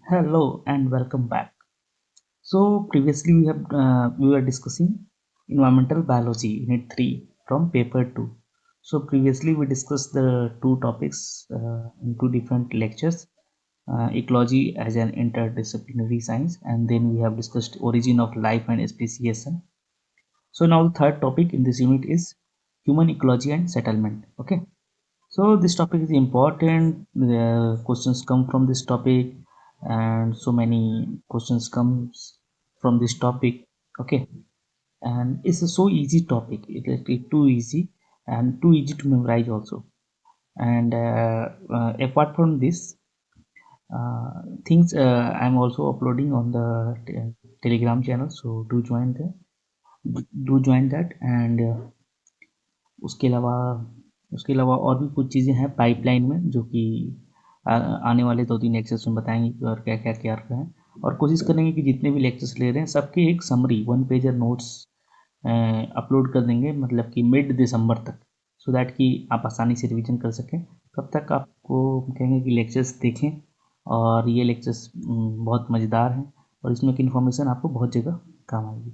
Hello and welcome back. So previously we were discussing environmental biology unit 3 from paper 2. So previously we discussed the two topics in two different lectures, ecology as an interdisciplinary science, and then we have discussed origin of life and speciation. So now the third topic in this unit is human ecology and settlement. Okay. So this topic is important. The questions come from this topic, and so many questions comes from this topic. Okay, and it's a so easy topic. It's too easy and too easy to memorize also. And apart from this, things I'm also uploading on the Telegram channel. So do join that, and उसके अलावा उसके अलावा और भी कुछ चीज़ें हैं pipeline में जो कि आने वाले 2-3 लेक्चर्स में बताएंगे कि और क्या क्या क्या क्या है। और कोशिश करेंगे कि जितने भी लेक्चर्स ले रहे हैं सबके एक समरी 1 पेजर नोट्स अपलोड कर देंगे, मतलब कि मिड दिसंबर तक, सो दैट कि आप आसानी से रिवीजन कर सकें। तब तक आपको कहेंगे कि लेक्चर्स देखें, और ये लेक्चर्स बहुत मज़ेदार हैं और इसमें की इन्फॉर्मेशन आपको बहुत जगह काम आएगी।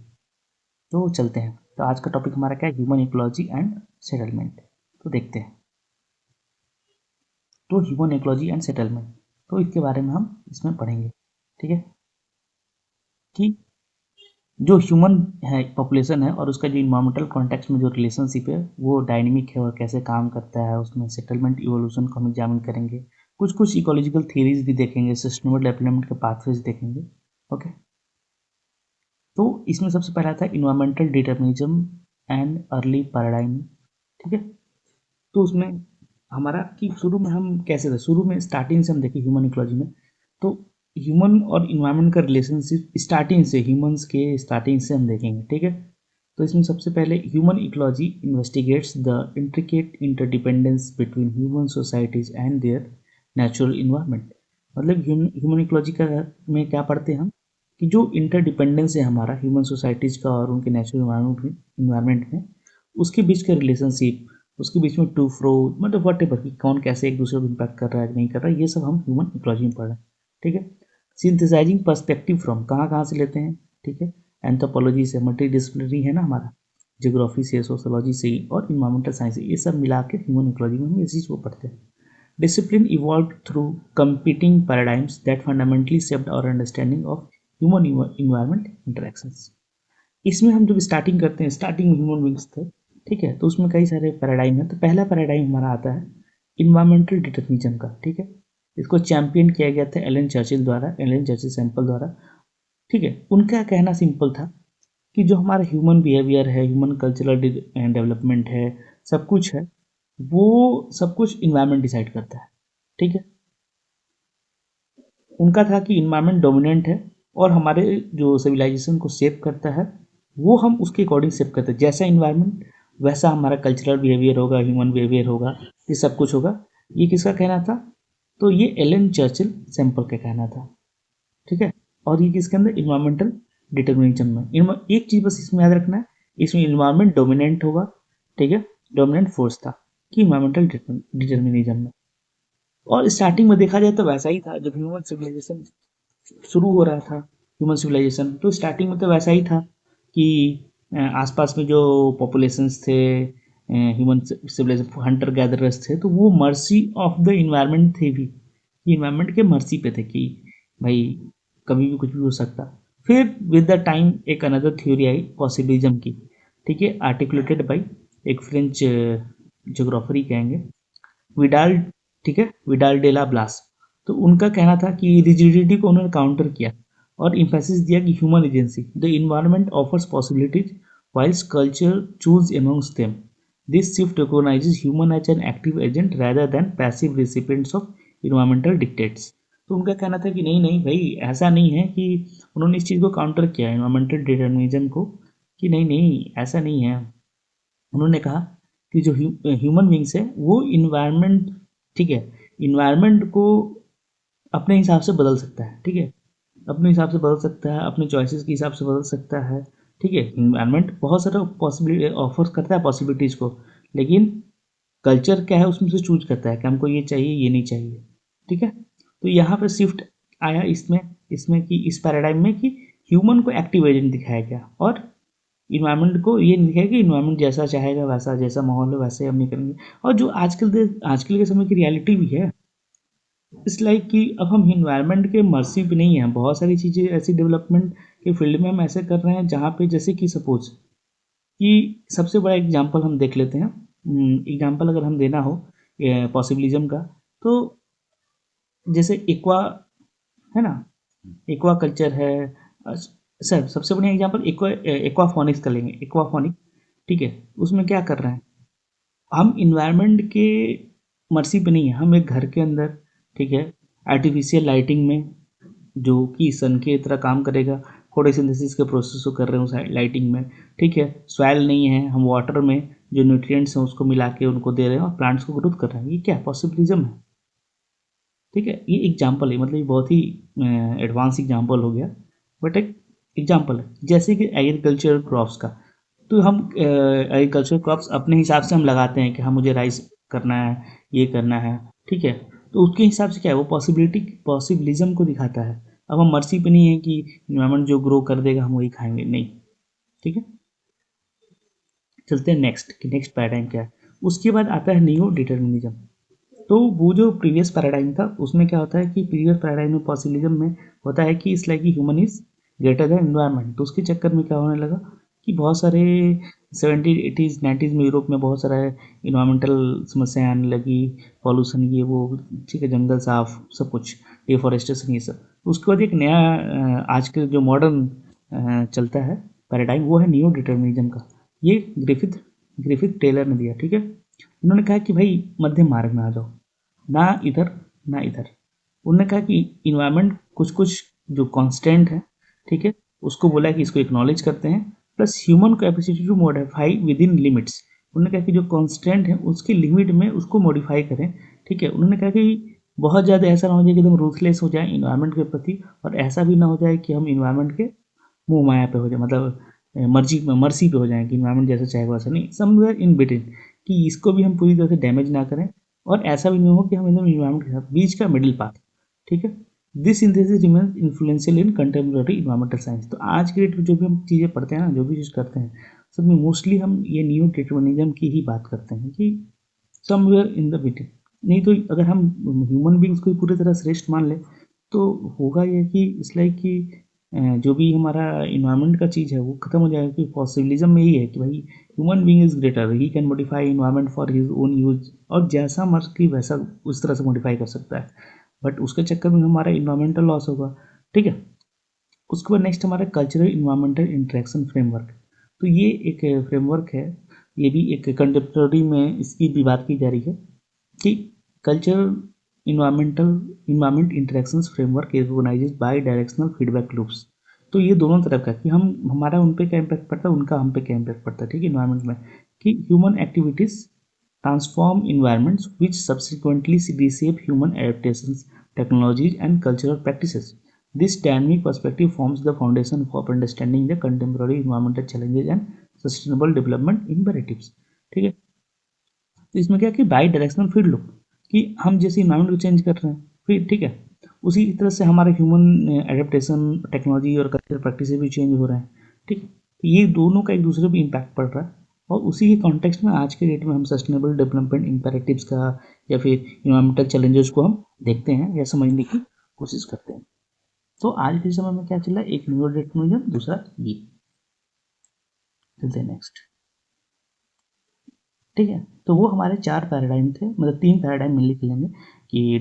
तो चलते हैं। तो आज का टॉपिक हमारा क्या है? Human ecology and settlement. तो देखते हैं। तो ह्यूमन इकोलॉजी एंड सेटलमेंट, तो इसके बारे में हम इसमें पढ़ेंगे। ठीक है, कि जो ह्यूमन है पॉपुलेशन है और उसका जो इन्वायरमेंटल कॉन्टेक्स्ट में जो रिलेशनशिप है वो डायनेमिक है और कैसे काम करता है, उसमें सेटलमेंट इवोल्यूशन को हम एग्जामिन करेंगे। कुछ इकोलॉजिकल थ्योरीज भी देखेंगे, सस्टेनेबल डेवलपमेंट के पाथवेज देखेंगे। ओके, तो इसमें सबसे पहला था environmental determinism and early paradigm. ठीक है, तो उसमें हमारा कि शुरू में हम कैसे थे, शुरू में स्टार्टिंग से हम देखें ह्यूमन इकोलॉजी में, तो ह्यूमन और इन्वायरमेंट का रिलेशनशिप स्टार्टिंग से, ह्यूमंस के स्टार्टिंग से हम देखेंगे। ठीक है, तो इसमें सबसे पहले human ecology investigates the intricate interdependence between human societies and there natural environment. मतलब ह्यूमन इकोलॉजी का में क्या पढ़ते हैं हम, कि जो इंटरडिपेंडेंस है हमारा ह्यूमन सोसाइटीज़ का और उनके नेचुरल इन्वायरमेंट में, उसके बीच का रिलेशनशिप, उसके बीच में टू फ्रो, मतलब वट एवर, कि कौन कैसे एक दूसरे को इम्पैक्ट कर रहा है नहीं कर रहा है, ये सब हम ह्यूमन इकोलॉजी में पढ़ रहे हैं। ठीक है, सिंथेसाइजिंग पर्सपेक्टिव फ्रॉम कहाँ से लेते हैं। ठीक है, एंथ्रोपोलॉजी से, मल्टी डिसिप्लिनरी है ना हमारा, जियोग्राफी से, सोशोलॉजी से और इन्वायरमेंटल साइंस से, ये सब मिला के ह्यूमन इकोलॉजी में हम इसी चीज़ को पढ़ते हैं। Discipline evolved through competing paradigms that fundamentally shaped our understanding of human environment interactions। इसमें हम जब स्टार्टिंग करते हैं, स्टार्टिंग में ह्यूमन बींग्स थे, ठीक है, तो उसमें कई सारे पैराडाइम है। तो पहला पैराडाइम हमारा आता है इन्वायरमेंटल डिटर्मिनिज्म का। ठीक है, इसको चैंपियन किया गया था एलन चर्चिल सैंपल द्वारा। ठीक है, उनका कहना सिंपल था कि जो हमारा ह्यूमन बिहेवियर है, ह्यूमन कल्चरल डेवलपमेंट है, सब कुछ है, वो सब कुछ इन्वायरमेंट डिसाइड करता है। ठीक है, उनका था कि इन्वायरमेंट डोमिनेंट है और हमारे जो सिविलाइजेशन को शेप करता है वो हम उसके अकॉर्डिंग शेप करते हैं। जैसा इन्वायरमेंट वैसा हमारा कल्चरल बिहेवियर होगा, ह्यूमन बिहेवियर होगा, ये सब कुछ होगा। ये किसका कहना था? तो ये एलन चर्चिल सैंपल का कहना था। ठीक है, और ये किसके अंदर? इन्वायरमेंटल डिटर्मिनिज्म में। एक चीज़ बस इसमें याद रखना है, इसमें इन्वायरमेंट डोमिनेंट होगा। ठीक है, डोमिनेंट फोर्स था कि इन्वायरमेंटल डिटर्मिनिज्म में। और स्टार्टिंग में देखा जाए तो वैसा ही था, जब ह्यूमन सिविलाइजेशन शुरू हो रहा था, ह्यूमन सिविलाइजेशन, तो स्टार्टिंग में तो वैसा ही था कि आसपास में जो पॉपुलेशंस थे, ह्यूमन सिविलाइजेशन, हंटर गैदरर्स थे, तो वो मर्सी ऑफ द इन्वायरमेंट थे भी, इन्वायरमेंट के मर्सी पे थे कि भाई कभी भी कुछ भी हो सकता। फिर विद द टाइम एक अनदर थ्योरी आई पॉसिबिलिज्म की। ठीक है, आर्टिकुलेटेड बाई एक फ्रेंच जोग्राफर ही कहेंगे, विडाल। ठीक है, विडाल डेला ब्लास। तो उनका कहना था कि रिजिडिटी को उन्होंने काउंटर किया और इम्फेसिस दिया कि human agency, the environment offers possibilities while culture choose amongst them. This shift recognises human as an active agent rather than passive recipients of environmental dictates. तो उनका कहना था कि नहीं नहीं भाई, ऐसा नहीं है, कि उन्होंने इस चीज़ को काउंटर किया इन्वायरमेंटल डिटर्मिनिज्म को, कि नहीं नहीं ऐसा नहीं है। उन्होंने कहा कि जो ह्यूमन बींग्स है वो इन्वायरमेंट, ठीक है, इन्वायरमेंट को अपने हिसाब से बदल सकता है। ठीक है, अपने हिसाब से बदल सकता है, अपने चॉइसेस के हिसाब से बदल सकता है। ठीक है, इन्वायरमेंट बहुत सारा पॉसिबिलिटी ऑफर करता है, पॉसिबिलिटीज़ को, लेकिन कल्चर क्या है उसमें से चूज करता है कि हमको ये चाहिए, ये नहीं चाहिए। ठीक है, तो यहाँ पे शिफ्ट आया इसमें इसमें कि इस पैराडाइम में कि ह्यूमन को एक्टिव एजेंट दिखाया गया और इन्वायरमेंट को ये नहीं दिखाया कि इन्वायरमेंट जैसा चाहेगा वैसा, जैसा माहौल है वैसे हम नहीं करेंगे। और जो आजकल के समय की रियलिटी भी है, इस लाइक कि अब हम इन्वायरमेंट के मर्सी पे नहीं हैं। बहुत सारी चीज़ें ऐसी डेवलपमेंट के फील्ड में हम ऐसे कर रहे हैं जहाँ पे जैसे कि सपोज कि सबसे बड़ा एग्जांपल हम देख लेते हैं। एग्जांपल अगर हम देना हो पॉसिबिलिज्म का, तो जैसे एक्वा है ना, एक्वा कल्चर है। सर सबसे बढ़िया एग्जांपल एक्वाफोनिक्स का लेंगे, एक्वाफोनिक। ठीक है, उसमें क्या कर रहे हैं हम, इन्वायरमेंट के मर्सी पे नहीं है। हम एक घर के अंदर, ठीक है, आर्टिफिशियल लाइटिंग में जो कि सन के तरह काम करेगा, फोटोसिंथेसिस के प्रोसेस को कर रहे हैं उस लाइटिंग में। ठीक है, सॉइल नहीं है, हम वाटर में जो न्यूट्रिएंट्स हैं उसको मिला के उनको दे रहे हैं और प्लांट्स को ग्रोथ कर रहे हैं। ये क्या पॉसिबिलिज्म है? ठीक है, ये एग्जाम्पल है, मतलब ये बहुत ही एडवांस एग्जाम्पल हो गया, बट एक एग्जाम्पल है। जैसे कि एग्रीकल्चर क्रॉप्स का, तो हम एग्रीकल्चर क्रॉप्स अपने हिसाब से हम लगाते हैं कि हाँ मुझे राइस करना है, ये करना है। ठीक है, तो उसके हिसाब से क्या है वो पॉसिबिलिज्म को दिखाता है। अब हम मर्सी पे नहीं है कि इन्वायरमेंट जो ग्रो कर देगा हम वही खाएंगे, नहीं। ठीक है, चलते हैं नेक्स्ट कि नेक्स्ट पैराडाइम क्या है। उसके बाद आता है नियो डिटर्मिनिज्म। तो वो जो प्रीवियस पैराडाइम था उसमें क्या होता है कि प्रीवियस पैराडाइम में पॉसिबिलिज्म में होता है कि it's like human is greater than environment. तो उसके चक्कर में क्या होने लगा कि बहुत सारे 70s 80s 90s में यूरोप में बहुत सारा इन्वायरमेंटल समस्याएं आने लगी, पॉल्यूशन ये वो, ठीक है, जंगल साफ, सब कुछ, डिफॉरेस्टेशन, ये सब। उसके बाद एक नया आज के जो मॉडर्न चलता है पैराडाइम, वो है नियो डिटर्मिनिज्म का। ये ग्रिफिथ टेलर ने दिया। ठीक है, उन्होंने कहा कि भाई मध्यम मार्ग में आ जाओ, ना इधर ना इधर। उन्होंने कहा कि इन्वायरमेंट कुछ कुछ जो कांस्टेंट है, ठीक है, उसको बोला कि इसको एक्नॉलेज करते हैं, plus human capacity to modify within limits. उन्होंने कहा कि जो कांस्टेंट है उसके लिमिट में उसको मॉडिफाई करें। ठीक है, उन्होंने कहा कि बहुत ज़्यादा ऐसा ना हो जाए कि एकदम रूथलेस हो जाए इन्वायरमेंट के प्रति, और ऐसा भी ना हो जाए कि हम इन्वायरमेंट के मुंह माया पे हो जाए, मतलब मर्सी पे हो जाए कि इन्वायरमेंट जैसा चाहेगा वैसा नहीं, समवेयर इन बिटवीन, कि इसको भी हम पूरी तरह से डैमेज ना करें और ऐसा भी नहीं हो कि हम एकदम इन्वायरमेंट के साथ, बीच का मिडिल पाथ। ठीक है, this synthesis remains influential in contemporary environmental science. तो आज के डेट में जो भी हम चीज़ें पढ़ते हैं ना, जो भी चीज़ करते हैं, सब में मोस्टली हम ये नियो डिटर्मिनिज्म की ही बात करते हैं कि समवेयर इन द बिटवीन। नहीं तो अगर हम ह्यूमन बींग्स को पूरी तरह श्रेष्ठ मान ले तो होगा ये कि इस लाइक कि जो भी हमारा इन्वायरमेंट का चीज़ है वो खत्म हो जाएगा। कि पॉसिबिलिज्म में यही है कि भाई human being is greater, he can modify environment for his own use, और जैसा मर्जी वैसा उस तरह से मॉडिफाई कर सकता है, बट उसके चक्कर में हमारा इन्वायरमेंटल लॉस होगा। ठीक है, उसके बाद नेक्स्ट हमारा कल्चरल इन्वायरमेंटल इंटरेक्शन फ्रेमवर्क। तो ये एक फ्रेमवर्क है, ये भी एक कंटेम्प्रेरी में इसकी भी बात की जा रही है कि cultural environment interactions framework recognises by directional feedback loops. तो ये दोनों तरफ का कि हम हमारा उन पे क्या इम्पैक्ट पड़ता है, उनका हम पे क्या इम्पैक्ट पड़ता है। ठीक है, इन्वायरमेंट में कि human activities transform environments which subsequently reshape human adaptations, technologies and cultural practices. This dynamic perspective forms the foundation for understanding the contemporary environmental challenges and sustainable development imperatives. ठीक है, तो इसमें क्या कि बाई डायरेक्शनल फीड लूप, कि हम जैसे environment को चेंज कर रहे हैं फिर, ठीक है, उसी तरह से हमारे ह्यूमन एडेप्टेशन, टेक्नोलॉजी और कल्चरल प्रैक्टिस भी चेंज हो रहे हैं। ठीक, तो ये दोनों का एक दूसरे पर इम्पैक्ट पड़ रहा है, और उसी के कॉन्टेक्स्ट में आज के डेट में हम सस्टेनेबल डेवलपमेंट इम्पेरेटिव्स का या फिर इन्वायरमेंटल चैलेंजेस को हम देखते हैं या समझने की कोशिश करते हैं। तो आज के समय में क्या चल रहा है, एक न्यू डेटमिज्म, दूसरा ये। चलते हैं नेक्स्ट। ठीक है, तो वो हमारे 4 पैराडाइम थे, मतलब 3 पैराडाइम में लिख लेंगे कि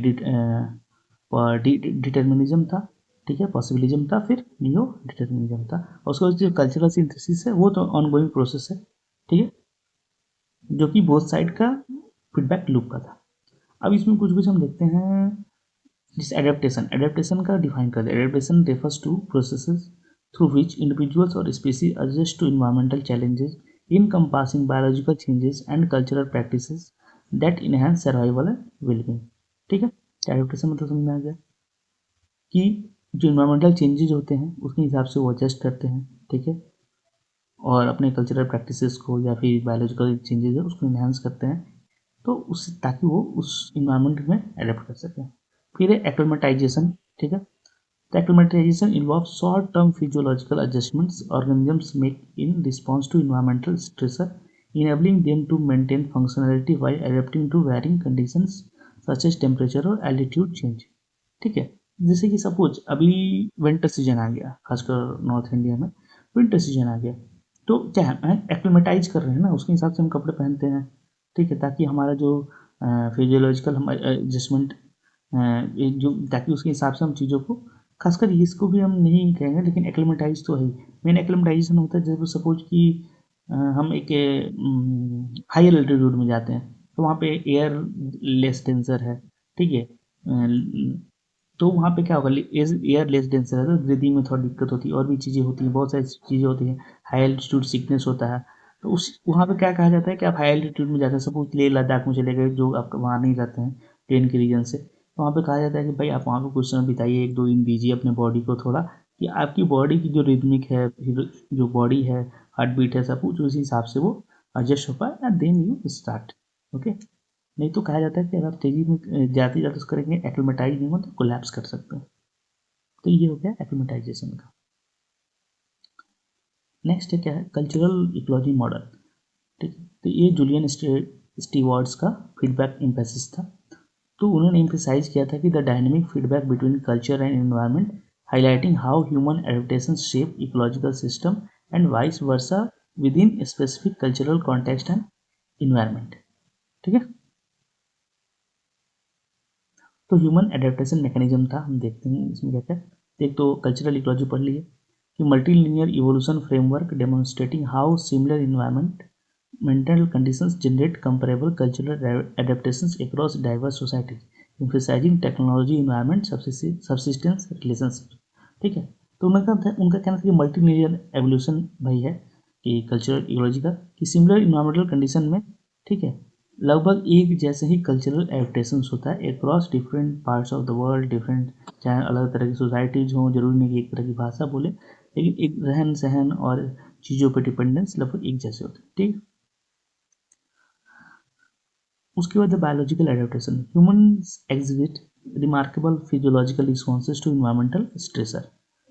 डिटर्मिनिज्म था, ठीक है, पॉसिबिलिज्म था, फिर नियो डिटर्मिनिज्म था, और उसका जो कल्चरल सिंथेसिस है वो तो ऑनगोइंग प्रोसेस है। ठीक है, जो कि बोथ साइड का फीडबैक लूप का था। अब इसमें कुछ कुछ हम देखते हैं। जिस एडेप्टेशन का डिफाइन कर दे। Adaptation refers to processes through which individuals और species adjust to environmental challenges encompassing biological changes and cultural practices that enhance survival and well-being। ठीक है, एडेप्टेशन मतलब समझ में आ गया कि जो इन्वायरमेंटल चेंजेस होते हैं उसके हिसाब से वो एडजस्ट करते हैं। ठीक है, और अपने कल्चरल प्रैक्टिसेस को या फिर बायोलॉजिकल चेंजेस है उसको इन्हांस करते हैं, तो उससे ताकि वो उस इन्वायरमेंट में एडेप्ट कर सकें। फिर है एक्लेमेटाइजेशन। ठीक है, The acclimatization involves short-term physiological adjustments organisms make in response to environmental stressor, enabling them to maintain functionality while adapting to varying conditions such as temperature और altitude change. ठीक है, जैसे कि सपोज अभी विंटर सीजन आ गया, खासकर north India में winter season आ गया, तो क्या है एक्लिमेटाइज कर रहे हैं ना, उसके हिसाब से हम कपड़े पहनते हैं, ठीक है, ताकि हमारा जो फिजियोलॉजिकल हम एडजस्टमेंट जो ताकि उसके हिसाब से हम चीज़ों को, खासकर इसको भी हम नहीं कहेंगे लेकिन एक्लिमेटाइज तो है। मेन एक्लिमेटाइजेशन होता है जब सपोज कि हम एक हायर एल्टीट्यूड में जाते हैं तो वहाँ पे एयर लेस डेंसर है, ठीक है, तो वहाँ पे क्या होगा, एयर लेस डेंसर है तो ब्रीदिंग में थोड़ी दिक्कत होती है, और भी चीज़ें होती हैं, बहुत सारी चीज़ें होती हैं, हाई एल्टीट्यूड सिकनेस होता है, तो उस वहाँ पे क्या कहा जाता है कि आप हाई एल्टीट्यूड में जाते हैं, सपोज लेह लद्दाख में चले गए जो आप वहाँ नहीं जाते हैं प्लेन के रीजन से, तो वहाँ पे कहा जाता है कि भाई आप वहाँ पे कुछ समय बिताइए, 1-2 दिन दीजिए अपने बॉडी को थोड़ा, कि आपकी बॉडी की जो रिदमिक है, जो बॉडी है, हार्ट बीट है, सब कुछ उसी हिसाब से वो एडजस्ट हो पाए, and then you start. Okay, नहीं तो कहा जाता है कि अगर आप तेजी में जाते जाते उसको करेंगे, एक्लिमेटाइज नहीं हो तो कोलैप्स कर सकते हैं। तो ये हो गया एक्लिमेटाइजेशन का। नेक्स्ट है क्या है, कल्चरल इकोलॉजी मॉडल। ठीक है, तो ये जूलियन स्टीवर्ट्स का फीडबैक एम्फेसिस था। तो उन्होंने एम्फेसाइज किया था कि the dynamic feedback between culture and environment, highlighting how human adaptation shape ecological system and vice versa with in specific cultural context and environment. ठीक है, तो ह्यूमन एडेप्टेशन मैकेनिज्म था, हम देखते हैं इसमें क्या क्या। एक तो कल्चरल इकोलॉजी पढ़ लिए कि multi linear evolution framework demonstrating how similar environment mental conditions generate comparable cultural adaptations across diverse societies, emphasizing technology environment subsistence relationship। ठीक है, तो उनका कहना था कि मल्टी लीनियर एवोल्यूशन भाई है कि कल्चरल इकोलॉजी का, कि सिमिलर इन्वायरमेंटल कंडीशन में, ठीक है, लगभग एक जैसे ही कल्चरल एडेप्टेशंस होता है across different parts of the world, different चाहे अलग तरह की सोसाइटीज हों, जरूरी नहीं कि एक तरह की भाषा बोले, लेकिन एक रहन सहन और चीज़ों पर डिपेंडेंस लगभग एक जैसे होते हैं। ठीक, उसके बाद biological adaptation, humans exhibit remarkable physiological responses to environmental stressor.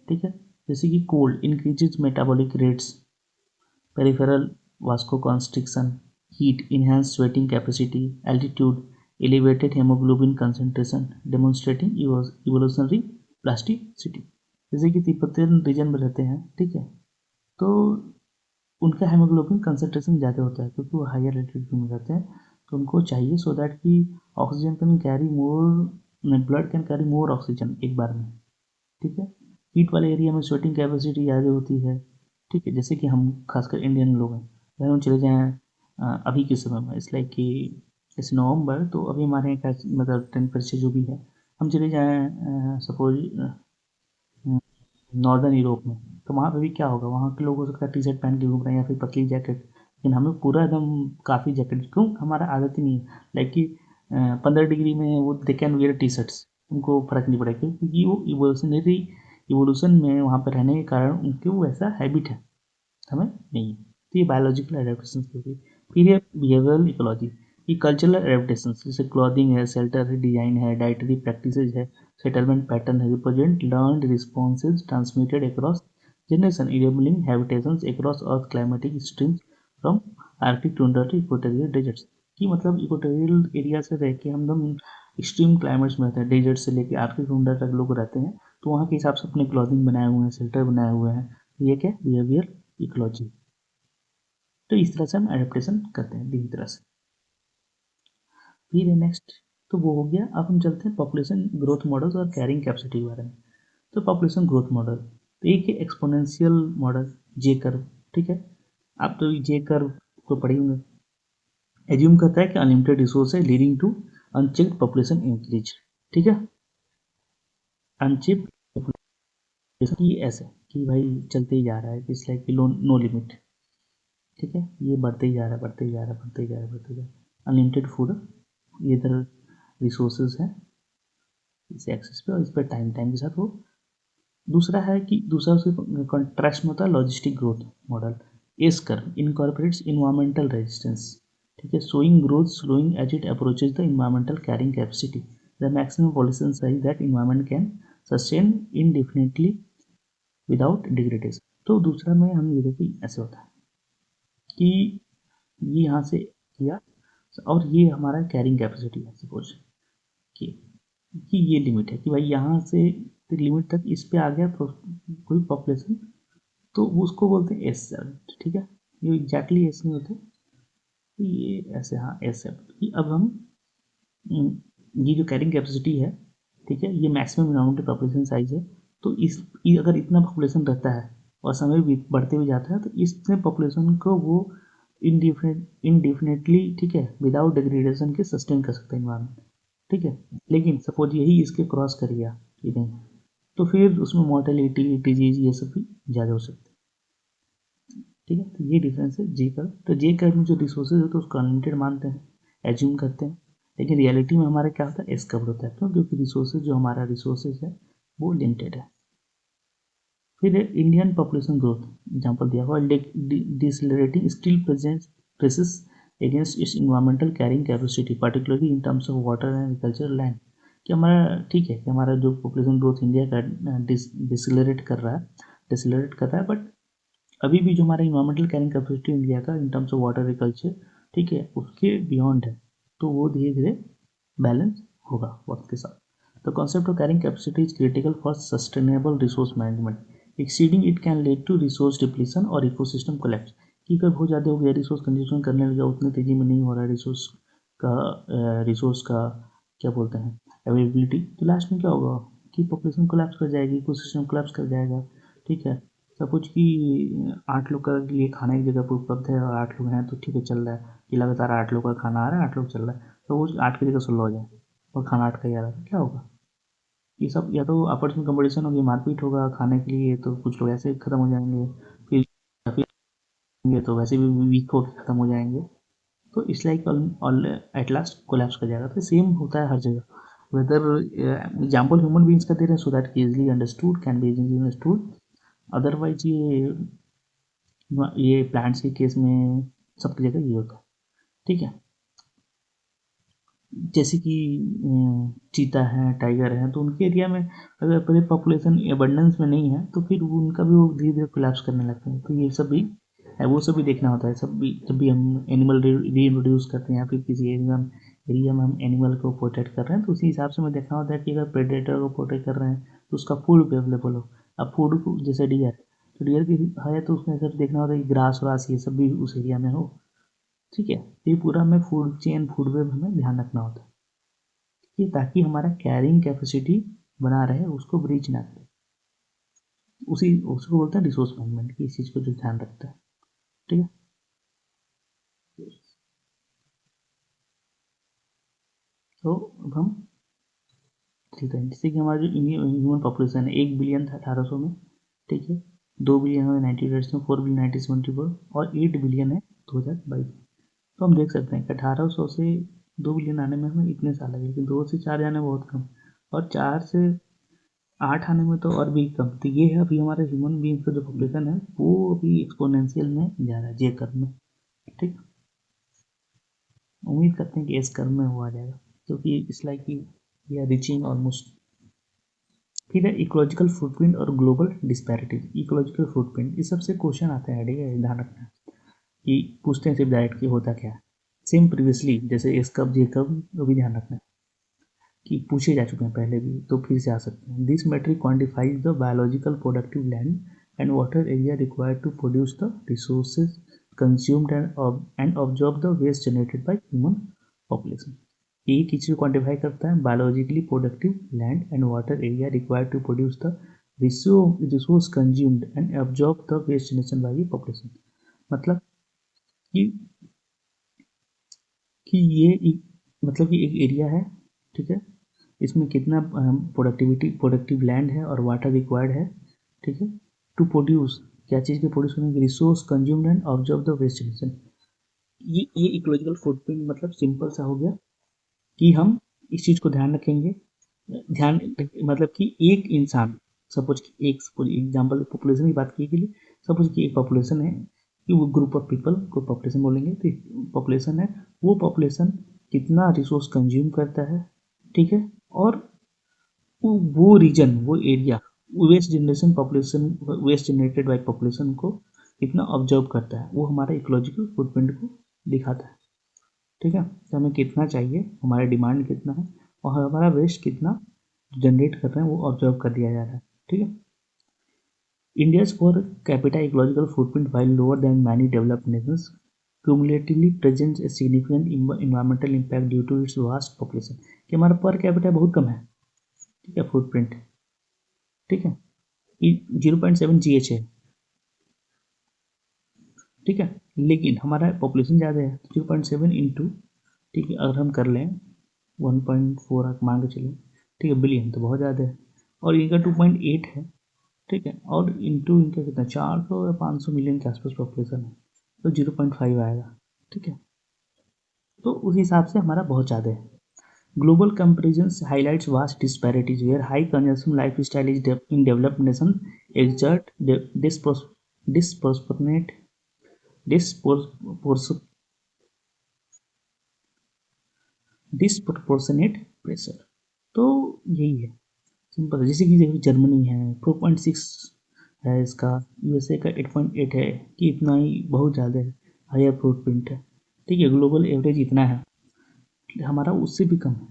ठीक है, जैसे कि cold increases metabolic rates, peripheral vasoconstriction, heat enhance sweating capacity, altitude elevated haemoglobin concentration demonstrating evolutionary plasticity. जैसे कि तिब्बतियन रीजन में रहते हैं, ठीक है, तो उनका हेमोग्लोबिन कंसंट्रेशन ज़्यादा होता है क्योंकि वो हायर एल्टीट्यूड में रहते हैं, तो उनको चाहिए सो दैट कि oxygen can carry more, blood can carry more oxygen एक बार में। ठीक है, हीट वाले एरिया में स्वेटिंग कैपेसिटी ज़्यादा होती है। ठीक है, जैसे कि हम खासकर इंडियन लोग हैं, अगर हम चले जाएँ अभी के समय में, इस लाइक कि जैसे नवंबर, तो अभी हमारे यहाँ का मतलब टेम्परेचर जो भी है, हम चले जाएँ सपोज नॉर्दर्न यूरोप में, तो वहाँ पे भी क्या होगा, वहाँ के लोग हो सकता है टी शर्ट पहन के घूम रहे हैं या फिर पतली जैकेट, लेकिन हमें पूरा एकदम काफ़ी जैकेट, क्यों, हमारा आदत ही नहीं है, लाइक कि 15 डिग्री में वो they can wear T shirts, उनको फर्क नहीं पड़ेगा क्योंकि वो इवोल्यूशन में वहाँ पर रहने के कारण उनके वो ऐसा हैबिट है, हमें नहीं। तो ये बायोलॉजिकल एडेप्टेशन हो गई। फिर ये बिहेवियरल इकोलॉजी, ये कल्चरल एडेप्टेशन, जैसे क्लॉथिंग है, शेल्टर है, डिजाइन है, डाइटरी प्रैक्टिसेज है, सेटलमेंट पैटर्न है, represent learned responses transmitted across generation, enabling habitations across earth climatic streams from Arctic tundra to equatorial deserts. कि मतलब इक्वेटोरियल एरिया से रह के हम एकदम एक्सट्रीम क्लाइमेट्स में रहते हैं, डेजर्ट से लेके आर्कटिक टुंड्रा तक लोग रहते हैं, तो वहाँ के हिसाब से अपने क्लॉथिंग बनाए हुए हैं, शेल्टर बनाए हुए हैं। ये क्या बिहेवियर इकोलॉजी। तो इस तरह से हम एडेप्टेशन करते हैं तीन तरह से। फिर है नेक्स्ट, तो वो हो गया। अब हम चलते हैं पॉपुलेशन ग्रोथ मॉडल्स और कैरिंग कैपेसिटी के बारे में। तो पॉपुलेशन ग्रोथ मॉडल, तो एक है एक्सपोनेंशियल मॉडल, जे कर्व। ठीक है, आप तो जे कर्व को पढ़े होंगे। एज्यूम करता है कि अनलिमिटेड रिसोर्स है leading to unchecked population increase. ठीक है, अनचेक्ड पॉपुलेशन की ऐसे कि भाई चलते ही जा रहा है, इट्स लाइक नो लिमिट। ठीक है, ये बढ़ते ही जा रहा है, बढ़ते ही जा रहा है, बढ़ते ही जा रहा है, बढ़ते ही जा रहा है। अनलिमिटेड फूड, ये इधर रिसोर्सेज हैं इस एक्सेस पे, और इस पर टाइम टाइम के साथ वो। दूसरा है कि दूसरा उसके कॉन्ट्रास्ट में होता है logistic growth model, S curve incorporates environmental resistance. ठीक है, showing growth slowing as it approaches the environmental carrying capacity, the maximum population size that environment can sustain indefinitely without degradation. तो दूसरा में हम ये देखिए ऐसे होता है कि ये यहाँ से किया और ये हमारा कैरिंग कैपेसिटी है, सपोज कि ये लिमिट है कि भाई यहाँ से लिमिट तक इस पे आ गया तो कोई पॉपुलेशन, तो उसको बोलते हैं एस सेट। ठीक है, ये एग्जैक्टली एस नहीं होते, तो ये ऐसे, हाँ एस सेट। अब हम ये जो कैरिंग कैपेसिटी है, ठीक है, ये मैक्सिमम अमाउंट पॉपुलेशन साइज है। तो अगर इतना पॉपुलेशन रहता है और समय भी बढ़ते हुए जाता है तो इससे पॉपुलेशन को वो इनडिफिनेटली, ठीक है, विदाउट डिग्रेडेशन के सस्टेन कर सकते हैं इन्वायरमेंट। ठीक है, लेकिन सपोज यही इसके क्रॉस कर गया कि नहीं, तो फिर उसमें मॉर्टेलिटी, डिजीज, ये सब भी ज़्यादा हो सकते हैं। ठीक है, तो ये डिफरेंस है जे कर्व। तो जे कर्व में जो रिसोर्सेज होते हैं उसको अनलिमिटेड मानते हैं, एज्यूम करते हैं, लेकिन रियलिटी में हमारा क्या होता है, एस कर्व होता है। क्यों? क्योंकि रिसोर्सेज, जो हमारा रिसोर्सेज है वो लिमिटेड है। फिर इंडियन पॉपुलेशन ग्रोथ एग्जाम्पल दिया हुआ, decelerating still presence against it's environmental carrying capacity particularly in terms of water and agriculture land. कि हमारा, ठीक है, कि हमारा जो पॉपुलेशन ग्रोथ इंडिया का डिसलरेट कर रहा है, बट अभी भी जो हमारा इन्वायरमेंटल कैरिंग कैपेसिटी इंडिया का in terms of water agriculture, ठीक है, उसके बियॉन्ड है। तो वो धीरे धीरे बैलेंस होगा वक्त के साथ। The concept of carrying capacity is critical for sustainable resource management. Exceeding it can lead to resource depletion और इकोसिस्टम कोलैप्स। कि कभी बहुत ज़्यादा हो गया, रिसोर्स कंज्यूम करने लगा, उतनी तेज़ी में नहीं हो रहा है रिसोर्स का क्या बोलते हैं, अवेलेबिलिटी, तो लास्ट में क्या होगा कि पॉपुलेशन कोलैप्स कर जाएगी, इकोसिस्टम कोलैप्स कर जाएगा। ठीक है, सपोज कि 8 लोग का लिए खाना एक जगह पर उपलब्ध है और 8 लोग हैं, तो ठीक है, चल रहा है कि लगातार 8 लोग का खाना आ रहा है, 8 लोग चल रहा है, तो वो 8 की जगह 16 हो जाए और खाना 8 का ही आ रहा है, तो क्या होगा? ये सब या तो आपस में कंपटीशन होगी, मारपीट होगा खाने के लिए, तो कुछ लोग ऐसे खत्म हो जाएंगे, फिर ये तो वैसे भी वीक होकर खत्म हो जाएंगे। तो it's like all at last collapse कर जाएगा। तो सेम होता है हर जगह। वेदर एग्जाम्पल ह्यूमन बींग्स का दे रहे हैं so that easily understood, can be easily understood. Otherwise ये प्लांट्स के केस में सबकी जगह ये होता है। ठीक है, जैसे कि चीता है, टाइगर है, तो उनके एरिया में अगर पहले पॉपुलेशन एबंडेंस में नहीं है तो फिर उनका भी वो धीरे धीरे कोलैप्स करने लगते हैं। तो ये सब भी है, वो सब भी देखना होता है। सब भी जब भी हम एनिमल रीइंट्रोड्यूस करते हैं या फिर किसी एरिया में हम एनिमल को प्रोटेक्ट कर रहे हैं, तो उसी हिसाब से हमें देखना होता है कि अगर प्रेडेटर को प्रोटेक्ट कर रहे हैं तो उसका फूड भी अवेलेबल हो। अब फूड जैसे डियर, तो डियर की है तो उसमें सिर्फ देखना होता है कि ग्रास व्रास ये सब भी उस एरिया में हो। ठीक है, ये पूरा हमें फूड चेन, फूड वेब हमें ध्यान रखना होता है कि ताकि हमारा कैरिंग कैपेसिटी बना रहे, उसको ब्रीच ना करे। उसी उसको बोलते हैं रिसोर्स मैनेजमेंट की, इस चीज़ को जो ध्यान रखता है। ठीक है, तो अब हम चलते हैं। जैसे कि हमारा जो ह्यूमन पॉपुलेशन है 1 बिलियन था 1800 में। ठीक है, 2 बिलियन है 1980 में, 4 बिलियन 1974 और 8 बिलियन है 2022। तो हम देख सकते हैं कि 1800 से 2 बिलियन आने में हमें इतने साल लगे, लेकिन 2 से 4 जाने में बहुत कम, और 4 से 8 आने में तो और भी कम। तो ये है अभी हमारे ह्यूमन बींग का जो पॉपुलेशन है वो अभी एक्सपोनेंशियल में जा रहा है, जे कर्व में। ठीक, उम्मीद करते हैं कि एस कर्व में वो आ जाएगा, क्योंकि इट्स लाइक कि वी आर रीचिंग ऑलमोस्ट। फिर है इकोलॉजिकल फुटप्रिंट और ग्लोबल डिस्पैरिटीज। इकोलॉजिकल फुटप्रिंट, इस सबसे क्वेश्चन आते हैं, ठीक है, ध्यान रखना कि पूछते हैं सिर्फ डायरेक्ट कि होता क्या है। सेम प्रीवियसली जैसे एस कर्व, जे कर्व, वो भी ध्यान रखना है कि पूछे जा चुके हैं पहले भी, तो फिर से आ सकते हैं। This metric quantifies the biological productive land and water area required to produce the resources consumed and absorb the waste generated by human population. एक ही चीज क्वान्टिफाई करता है, biologically productive land and water area required to produce the resource consumed and absorb the waste generation by population. मतलब कि ये मतलब कि एक एरिया है, ठीक है, इसमें कितना प्रोडक्टिव लैंड है और वाटर रिक्वायर्ड है, ठीक है, टू प्रोड्यूस, क्या चीज़ के प्रोड्यूस करने की, resource consumed and observe the waste generation. ये इकोलॉजिकल फुटप्रिंट मतलब सिंपल सा हो गया कि हम इस चीज़ को ध्यान रखेंगे। मतलब कि एक इंसान, सपोज एग्जाम्पल पॉपुलेशन की बात की के लिए, सपोज कि एक पॉपुलेशन है कि वो ग्रुप ऑफ पीपल को पॉपुलेशन बोलेंगे, तो पॉपुलेशन है, वो पॉपुलेशन कितना रिसोर्स कंज्यूम करता है, ठीक है, और वो रीजन, वो area, waste generation population, waste generated by population को कितना ऑब्जर्व करता है, वो हमारे इकोलॉजिकल फुटप्रिंट को दिखाता है। ठीक है, तो हमें कितना चाहिए, हमारा डिमांड कितना है और हमारा वेस्ट कितना जनरेट कर रहे हैं, वो ऑब्जर्व कर दिया जा रहा है। ठीक है, India's per capita ecological footprint while lower than many developed nations cumulatively presents a significant environmental impact due to its vast population। कि हमारा पर कैपिटा बहुत कम है, ठीक है, फुटप्रिंट, ठीक है, 0.7 GH है, ठीक है, लेकिन हमारा पॉपुलेशन ज़्यादा है, 0.7 इंटू, ठीक है, अगर हम कर लें 1.4 मान के चलिए, ठीक है, बिलियन तो बहुत ज़्यादा है, और इनका 2.8 है, ठीक है, और इंटू इनका कितना 400 या 500 मिलियन के आसपास पॉपुलेशन है, तो 0.5 आएगा। ठीक है, तो उस हिसाब से हमारा बहुत ज़्यादा है। Global comparison highlights vast disparities where high consumption lifestyle is in developed nation exert disproportionate disproportionate pressure. तो यही है सिंपल, जैसे कि देखो जर्मनी है 4.6 है, इसका यूएसए का 8.8 है, कि इतना ही बहुत ज़्यादा है, हायर फुटप्रिंट है। ठीक है, ग्लोबल एवरेज इतना है, हमारा उससे भी कम है।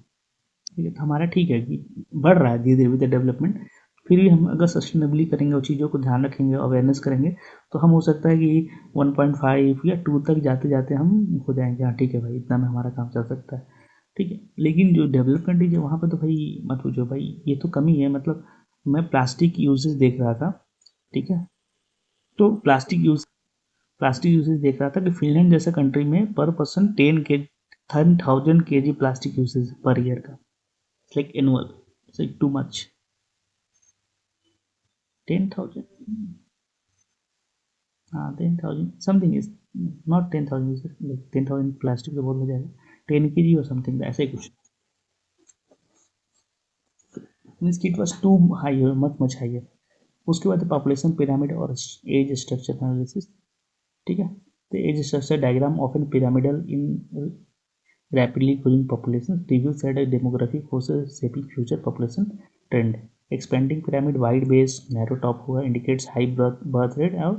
ठीक है, तो हमारा ठीक है कि बढ़ रहा है धीरे धीरे विद डेवलपमेंट, फिर भी हम अगर सस्टेनेबली करेंगे और चीज़ों को ध्यान रखेंगे, अवेयरनेस करेंगे, तो हम हो सकता है कि 1.5 या 2 तक जाते जाते हम हो जाएंगे, हाँ ठीक है भाई, इतना में हमारा काम चल सकता है। ठीक है, लेकिन जो डेवलप कंट्रीज है वहाँ पे तो भाई मत पूछो भाई, ये तो कमी है। मतलब मैं प्लास्टिक यूजेज देख रहा था, ठीक है, तो प्लास्टिक यूसेज देख रहा था कि फिनलैंड जैसे कंट्री में per person 10,000 kg plastic usage per year का, like annual, it's like too much. 10,000, हाँ 10,000 something is not 10,000, like 10,000 plastic तो बहुत हो जाएगा, 10 kg और समथिंग ऐसे ही कुछ, मीन्स कि it was too high, much much higher. उसके बाद पॉपुलेशन पिरामिड और एज स्ट्रक्चर एनालिसिस। ठीक है, तो age structure diagram often pyramidal in rapidly growing populations reveals that demographic forces shaping future population trend। expanding pyramid wide base narrow top हुआ indicates high birth rate और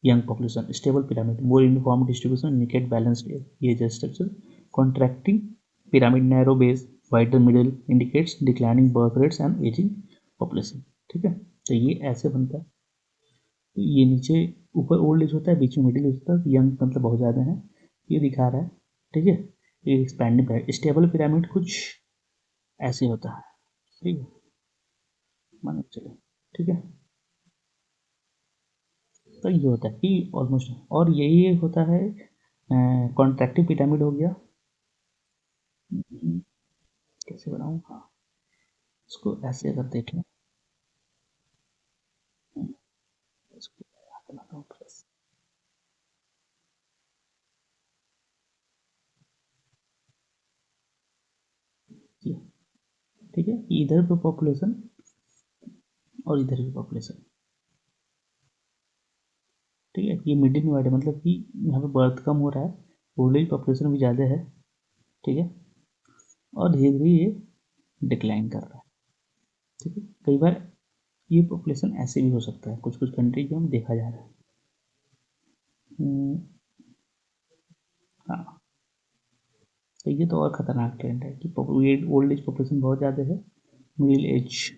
young population। stable pyramid more uniform distribution indicate balanced age structure। contracting pyramid narrow base wider middle indicates declining birth rates and aging population। ठीक है, तो ये ऐसे बनता है, तो ये नीचे ऊपर ओल्ड एज होता है, बीच में मिडिल एज होता है, यंग मतलब बहुत ज़्यादा है, ये दिखा रहा है। ठीक है, ये एक्सपैंडिंग पिरामिड, स्टेबल पिरामिड कुछ ऐसे होता है। ठीक है, मान के चलो, ठीक है, तो ये होता है कि ऑलमोस्ट, और यही होता है कॉन्ट्रैक्टिव पिरामिड हो गया। कैसे बनाऊँ, हाँ इसको ऐसे अगर देख लें, इसको बनाता हूँ प्लस, ये, ठीक है, इधर पे पॉपुलेशन और इधर भी पॉपुलेशन। ठीक है, ये मिडिल में है, मतलब कि यहाँ पे बर्थ कम हो रहा है, ओल्ड एज पॉपुलेशन भी ज़्यादा है। ठीक है, और धीरे धीरे ये डिक्लाइन कर रहा है। ठीक है, कई बार ये पॉपुलेशन ऐसे भी हो सकता है, कुछ कुछ कंट्री में देखा जा रहा है। हाँ, तो ये तो और ख़तरनाक ट्रेंड है कि ओल्ड एज पॉपुलेशन बहुत ज़्यादा है, मिडिल एज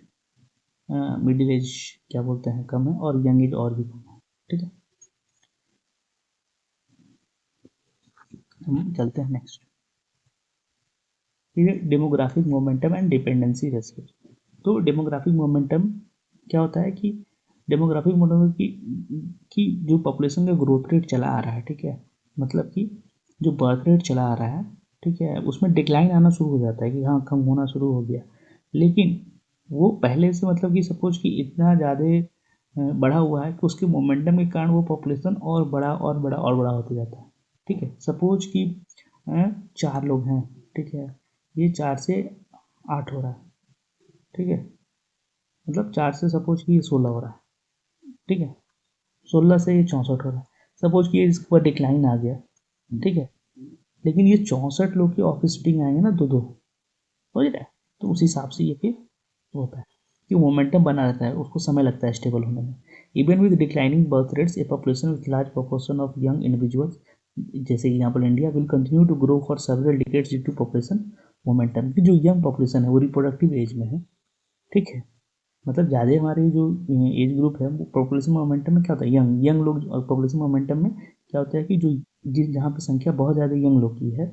मिडिल एज क्या बोलते हैं कम है, और यंग एज और भी कम है। ठीक है, हम चलते हैं नेक्स्ट। ठीक है, demographic momentum and dependency ratio. तो डेमोग्राफिक मोमेंटम क्या होता है कि डेमोग्राफिक मोमेंटम की जो पॉपुलेशन का ग्रोथ रेट चला आ रहा है, ठीक है, मतलब कि जो बर्थ रेट चला आ रहा है, ठीक है, उसमें डिक्लाइन आना शुरू हो जाता है कि हाँ कम होना शुरू हो गया, लेकिन वो पहले से मतलब कि सपोज कि इतना ज़्यादा बढ़ा हुआ है कि उसके मोमेंटम के कारण वो पॉपुलेशन और बड़ा और बड़ा और बड़ा होता जाता है। ठीक है, सपोज कि 4 लोग हैं, ठीक है, ये 4 से 8 हो रहा है, ठीक है, मतलब 4 से सपोज कि ये 16 हो रहा है, ठीक है, 16 से ये 64 हो रहा है, सपोज कि ये इसके ऊपर डिक्लाइन आ गया, ठीक है, लेकिन ये 64 लोग की ऑफ स्प्रिंग आएंगे ना, दो दो, हो जाए, तो उस हिसाब से ये फिर होता है। कि मोमेंटम बना रहता है, उसको समय लगता है स्टेबल होने में। Even with declining birth rates a population with large proportion of young individuals, जैसे example India, will continue to grow for several decades due to population momentum, की जो यंग पॉपुलेशन है वो रिप्रोडक्टिव एज में है, ठीक है, मतलब ज़्यादा हमारे जो एज ग्रुप है वो पॉपुलेशन मोमेंटम में क्या होता है, यंग यंग लोग, और पॉपुलेशन मोमेंटम में क्या होता है कि जो जिस जहाँ पे संख्या बहुत ज़्यादा यंग लोग की है,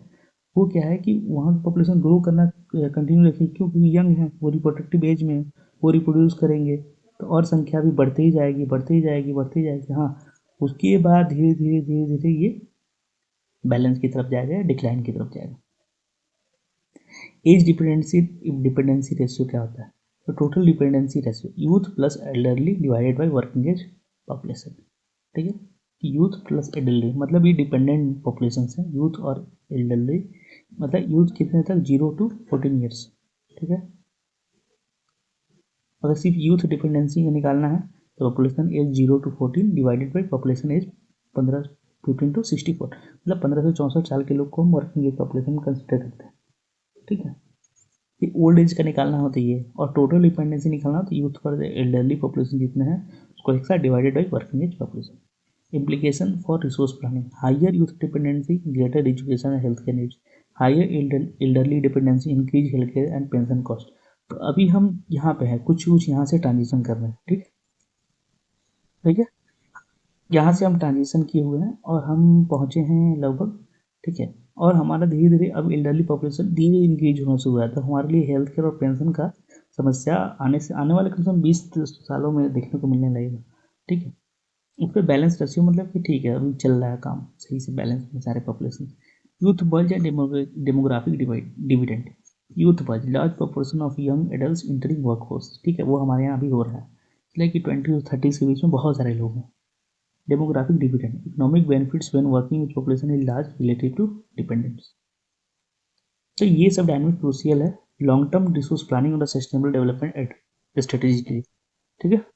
वो क्या है कि वहाँ की पॉपुलेशन ग्रो करना कंटिन्यू रखेगी, क्योंकि यंग है, वो रिप्रोडक्टिव एज में है, वो रिप्रोड्यूस करेंगे, तो और संख्या भी बढ़ती ही जाएगी, बढ़ती ही जाएगी, बढ़ती ही जाएगी। हाँ, उसके बाद धीरे धीरे धीरे धीरे ये बैलेंस की तरफ जाएगा, डिक्लाइन की तरफ जाएगा। एज डिपेंडेंसी रेशियो क्या होता है, तो total dependency ratio youth plus elderly divided by working age population, ठीक है, यूथ प्लस एल्डरली मतलब ये डिपेंडेंट पॉपुलेशन है, यूथ और एल्डरली, मतलब यूथ कितने तक, 0 to 14 ईयर्स, ठीक है। अगर सिर्फ यूथ डिपेंडेंसी निकालना है तो population age 0 to 14 divided by population age 15 to 64, मतलब 15 से 64 साल के लोग को हम वर्किंग एज पॉपुलेशन में कंसिडर करते हैं, ठीक है। ये ओल्ड एज का निकालना हो तो ये, और टोटल डिपेंडेंसी निकालना हो तो यूथ पर एल्डरली पॉपुलेशन जितने हैं उसको एक साथ divided by working age population. Implication for resource planning: higher youth dependency, greater education and healthcare needs. Higher elderly dependency, increased healthcare and pension cost. तो अभी हम यहाँ पे हैं, कुछ यहाँ से ट्रांजिशन कर रहे हैं, ठीक ठीक है, यहाँ से हम ट्रांजिशन किए हुए हैं और हम पहुँचे हैं लगभग, ठीक है, और हमारा धीरे धीरे अब एल्डरली पॉपुलेशन धीरे इंक्रीज होना शुरू हुआ है, तो हमारे लिए हेल्थ केयर और पेंशन का समस्या आने वाले कम से कम 20 सालों में देखने को मिलने लगेगा, ठीक है। उस पर बैलेंस रेशियो मतलब कि ठीक है, अभी चल रहा है काम सही से बैलेंस में सारे population. Youth bulge and demographic dividend, youth bulge large proportion of young adult entering work force, ठीक है, वो हमारे यहाँ भी हो रहा है, इसलिए कि 20 to 30 के बीच में बहुत सारे लोग हैं। Demographic dividend, economic benefits when working with population is large relative to dependents. तो ये सब डायनामिक क्रूशियल है लॉन्ग टर्म रिसोर्स प्लानिंग और सस्टेनेबल डेवलपमेंट स्ट्रेटेजी के लिए, ठीक है।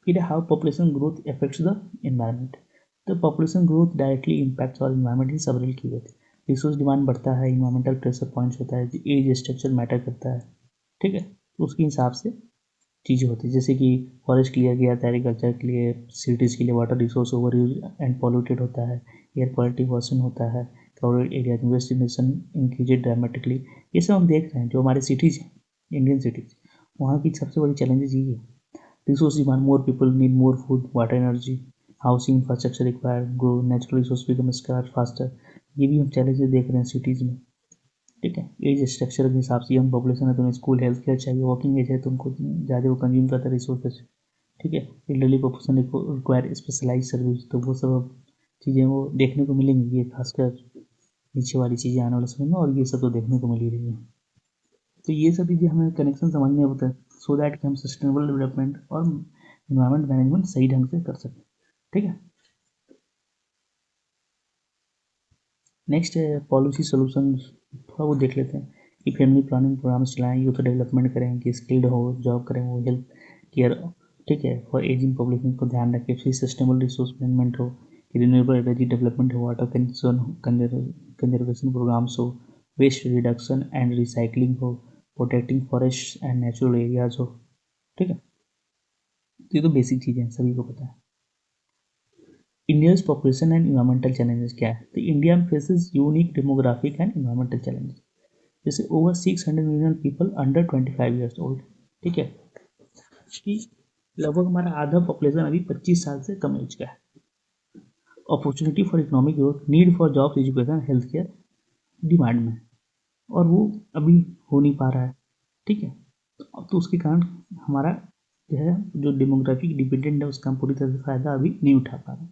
फिर how population growth affects the environment, तो population growth directly impacts our environment in several key ways। Resource demand बढ़ता है, इन्वायरमेंटल प्रेशर पॉइंट्स होता है, एज स्ट्रक्चर मैटर करता है, ठीक है, तो उसके हिसाब से चीज़ें होती है, जैसे कि फॉरेस्ट क्लियर किया जाता है एग्रीकल्चर के लिए, सिटीज़ के लिए water resource over use and polluted होता है, एयर क्वालिटी वर्सन होता है, क्राउडेड एरिया इन्वेस्टिनेशन इंक्रीज ड्रामेटिकली, ये सब हम देख रहे हैं जो हमारे सिटीज़ हैं, इंडियन सिटीज़, वहाँ की सबसे बड़ी चैलेंजेस ये है। Resource demand: more people need more food, water, energy, housing infrastructure required, grow, natural resource become scarce faster। ये भी हम चैलेंजेस देख रहे हैं सिटीज़ में, ठीक है। एज स्ट्रक्चर के हिसाब से यंग पॉपुलेशन है तो उन्हें स्कूल हेल्थ केयर चाहिए, वर्किंग एज है तो उनको ज़्यादा वो कंज्यूम करता है रिसोर्सेज, ठीक है। Elderly population require specialise service, तो वो सब चीज़ें वो देखने को मिलेंगी, ये खासकर नीचे वाली चीज़ें आने वाले समय में, और ये सब तो देखने को मिल ही रही है। तो ये सब चीज़ें हमें कनेक्शन समझने होता है, सो दैट कि हम सस्टेनेबल डेवलपमेंट और इन्वायरमेंट मैनेजमेंट सही ढंग से कर सकें, ठीक है। नेक्स्ट है पॉलिसी सोल्यूशन, थोड़ा वो देख लेते हैं कि फैमिली प्लानिंग प्रोग्राम्स चलाएं, यूथ डेवलपमेंट करें, कि स्किल्ड हो जॉब करें, वो हेल्थ केयर, ठीक है, फॉर एजिंग पॉपुलेशन को ध्यान रखें, फिर सस्टेनेबल रिसोर्स मैनेजमेंट हो, कि रिन्यूएबल एनर्जी डेवलपमेंट हो, वाटर कंजर्वेशन प्रोग्राम्स हो, वेस्ट रिडक्शन एंड रिसाइकलिंग हो, protecting forest and natural areas हो, ठीक है। ये तो बेसिक चीज़ें हैं, सभी को पता है। India's population and environmental challenges क्या है, तो India faces unique demographic and environmental challenges, जैसे over 600 million people under 25 years old, ठीक है, कि लगभग हमारा आधा पॉपुलेशन अभी 25 साल से कम एज का है। Opportunity for economic growth, need for job, education, health care demand में, और वो अभी हो नहीं पा रहा है, ठीक है। तो उसके कारण हमारा जो है जो डेमोग्राफिक डिपेंडेंट है उसका हम पूरी तरह से फ़ायदा अभी नहीं उठा पा रहे।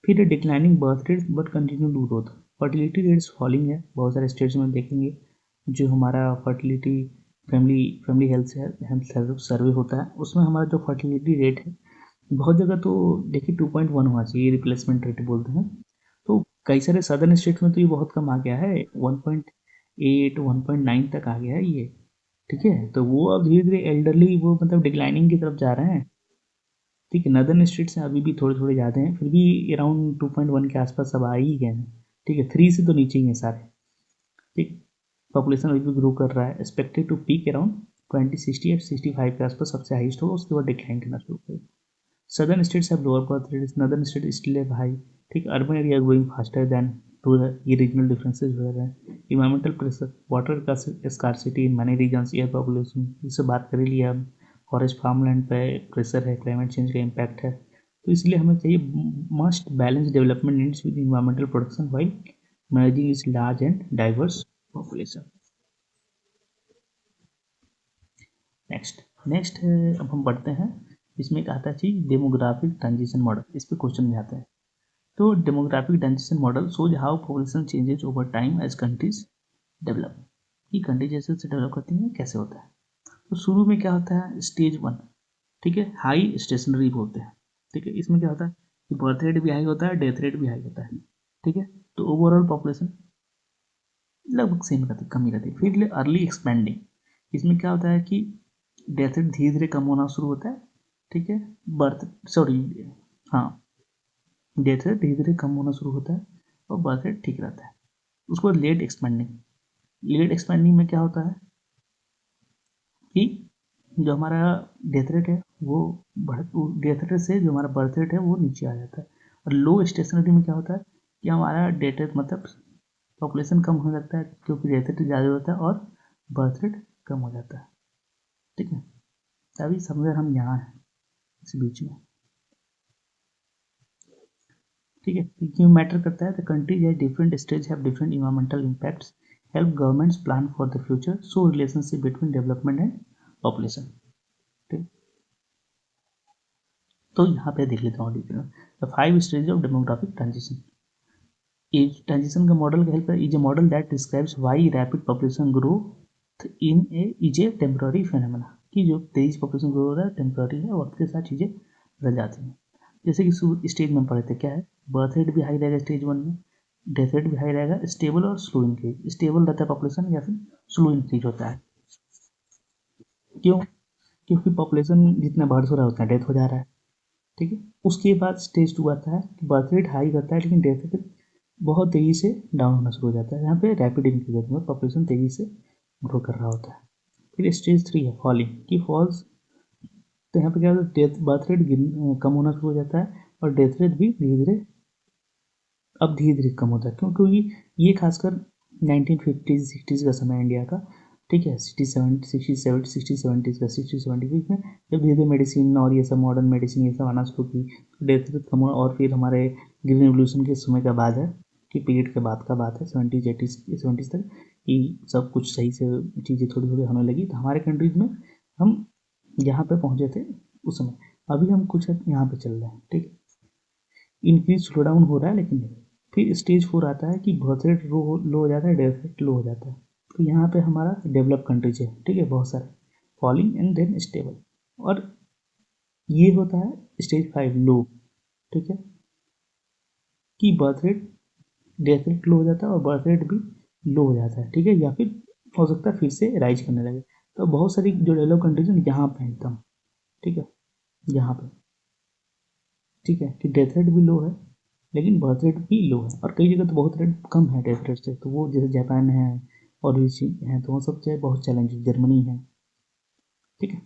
फिर declining birth rate but continue to growth, fertility rates falling है, बहुत सारे स्टेट्स में देखेंगे जो हमारा फर्टिलिटी फैमिली हेल्थ सर्वे होता है, उसमें हमारा जो फर्टिलिटी रेट है बहुत जगह तो देखिए 2.1 होना चाहिए, रिप्लेसमेंट रेट बोलते हैं, तो कई सारे सदर्न स्टेट में तो ये बहुत कम आ गया है, 1.8 1.9 तक आ गया है ये, ठीक है। तो वो अब धीरे धीरे एल्डरली वो मतलब डिक्लाइनिंग की तरफ जा रहे हैं, ठीक है। नदर्न स्टेट्स हैं अभी भी थोड़े थोड़े ज़्यादा हैं, फिर भी अराउंड 2.1 के आसपास सब आ ही गए हैं, ठीक है, 3 से तो नीचे ही हैं सारे, ठीक। पॉपुलेशन अभी भी ग्रो कर रहा है, एक्सपेक्टेड टू पीक अराउंड 2060 या 65 के आसपास सबसे हाईएस्ट होगा, उसके बाद डिक्लाइन करना शुरू करेगा। Southern states have lower birth rate, northern state still have high. ठीक, urban area growing faster than rural, ये रीजनल डिफरेंसेस हो रहे हैं। इन्वायरमेंटल प्रेशर, वाटर का scarcity in many regions, air population, इससे बात कर ही लिया हम, फॉरेस्ट फार्मलैंड पे प्रेशर है, क्लाइमेट चेंज का इम्पैक्ट है, तो इसलिए हमें चाहिए must balance development needs with environmental protection while managing इस large and diverse population. Next अब हम पढ़ते हैं, इसमें एक आता है चीज डेमोग्राफिक ट्रांजिशन मॉडल, इस पे क्वेश्चन में आता है। तो demographic transition model shows how population changes over time as countries develop, कि कंट्री जैसे से डेवलप करती हैं कैसे होता है। तो शुरू में क्या होता है, स्टेज 1, ठीक है, हाई स्टेशनरी बोलते हैं। ठीक है, इसमें क्या होता है कि बर्थ रेट भी हाई होता है, डेथ रेट भी हाई होता है। ठीक है, तो ओवरऑल पॉपुलेशन लगभग सेम रहती, कम ही रहती है। फिर अर्ली एक्सपेंडिंग, इसमें क्या होता है कि डेथ रेट धीरे धीरे कम होना शुरू होता है। ठीक है, हाँ, डेथ रेट धीरे धीरे कम होना शुरू होता है और बर्थ रेट ठीक रहता है। उसको लेट एक्सपेंडिंग, लेट एक्सपेंडिंग में क्या होता है कि जो हमारा डेथ रेट है वो डेथ रेट से जो हमारा बर्थ रेट है वो नीचे आ जाता है। और लो स्टेशनरी में क्या होता है कि हमारा डेथ रेट मतलब पॉपुलेशन कम होने लगता है क्योंकि डेथ रेट ज़्यादा होता है और बर्थ रेट कम हो जाता है। ठीक है, अभी समझ हम यहाँ हैं इस बीच में। ठीक है, क्यों मैटर करता है, the countries at different stage have different environmental impacts, help governments plan for the future, so relationship between development and population. ठीक, तो यहाँ पे देख लेता हूँ डिटेल में, the 5 stage of demographic transition. इस ट्रांजिशन का मॉडल हेल्प है, is a model that describes why rapid population growth in A is a temporary phenomena, कि जो तेज पॉपुलेशन ग्रो हो रहा है टेम्पररी है, वक्त के साथ चीज़ें बदल जाती हैं। जैसे कि स्टेज में पढ़े थे, क्या है, बर्थ रेट भी हाई रहेगा स्टेज 1 में, डेथ रेट भी हाई रहेगा, स्टेबल और स्लो इंक्रीज, स्टेबल रहता है पॉपुलेशन या फिर स्लो इंक्रीज होता है। क्यों, क्योंकि पॉपुलेशन जितना बढ़ हो रहा है उतना डेथ हो जा रहा है। ठीक है, उसके बाद स्टेज 2 आता है कि बर्थ रेट हाई करता है लेकिन डेथ रेट बहुत तेज़ी से डाउन होना शुरू हो जाता है, यहाँ पे रैपिड इंक्रीज होती है, पॉपुलेशन तेज़ी से ग्रो कर रहा होता है। फिर स्टेज 3 है फॉलिंग, की फॉल्स, तो यहाँ पे क्या होता है, डेथ बर्थ रेट कम होना शुरू हो जाता है और डेथ रेट भी धीरे धीरे अब धीरे धीरे कम होता है। क्यों, क्योंकि ये खासकर 1950s 60s का समय इंडिया का। ठीक है, 60 70 का 60 70 में जब धीरे धीरे मेडिसिन और ये सब मॉडर्न मेडिसिन ये सब आना शुरू की, डेथ रेट कम हुआ। और फिर हमारे ग्रीन रेवोल्यूशन के समय का बात है, कि पीरियड के बाद का बात है, 70s 80s 70s तक, कि सब कुछ सही से चीज़ें थोड़ी थोड़ी होने लगी, तो हमारे कंट्रीज में हम यहाँ पे पहुँचे थे उस समय। अभी हम कुछ यहाँ पे चल रहे हैं। ठीक है, इंक्रीज स्लो डाउन हो रहा है लेकिन नहीं। फिर स्टेज 4 आता है कि बर्थ रेट लो हो जाता है, डेथ रेट लो हो जाता है। तो यहाँ पे हमारा डेवलप कंट्रीज है, ठीक है, बहुत सारे, फॉलिंग एंड देन स्टेबल। और ये होता है स्टेज 5 लो। ठीक है, कि बर्थ रेट डेथ रेट लो हो जाता है और बर्थ रेट भी लो हो जाता है। ठीक है, या फिर हो सकता है फिर से राइज करने लगे। तो बहुत सारी जो डेवलप कंट्रीज है यहाँ पे एकदम, ठीक है, यहाँ पे, ठीक है, कि डेथ रेट भी लो है लेकिन बर्थ रेट भी लो है। और कई जगह तो बहुत रेट कम है डेथ रेट से, तो वो जैसे जापान है और भी चीज है, तो वो सब चाहे बहुत चैलेंजिंग, जर्मनी है। ठीक है,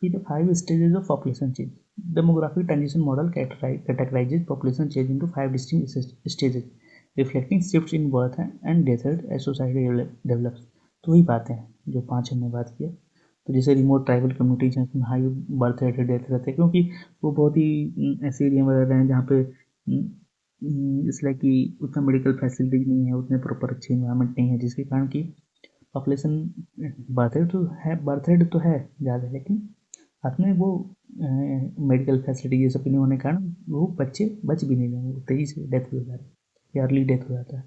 फिर 5 stages of population change, demographic transition model categorises population change into 5 distinct stages reflecting shifts in birth and death rate as society develops. तो वही बातें हैं जो 5 हमने बात किया। तो जैसे रिमोट ट्राइबल कम्युनिटीज हैं, उसमें हाई बर्थ रेट डेथ रहते हैं, क्योंकि वो बहुत ही ऐसे एरिया में रह रहे हैं जहाँ पे इसलिए कि उतना मेडिकल फैसिलिटीज नहीं है, उतने प्रॉपर अच्छे इन्वायरमेंट नहीं है, जिसके कारण कि पॉपुलेशन बर्थ रेट तो है ज़्यादा, लेकिन साथ में वो मेडिकल फैसिलिटी ये सब नहीं होने के कारण वो बच्चे बच भी नहीं रहे, तेजी से डेथ हो जाती है, अर्ली डेथ हो जाता है।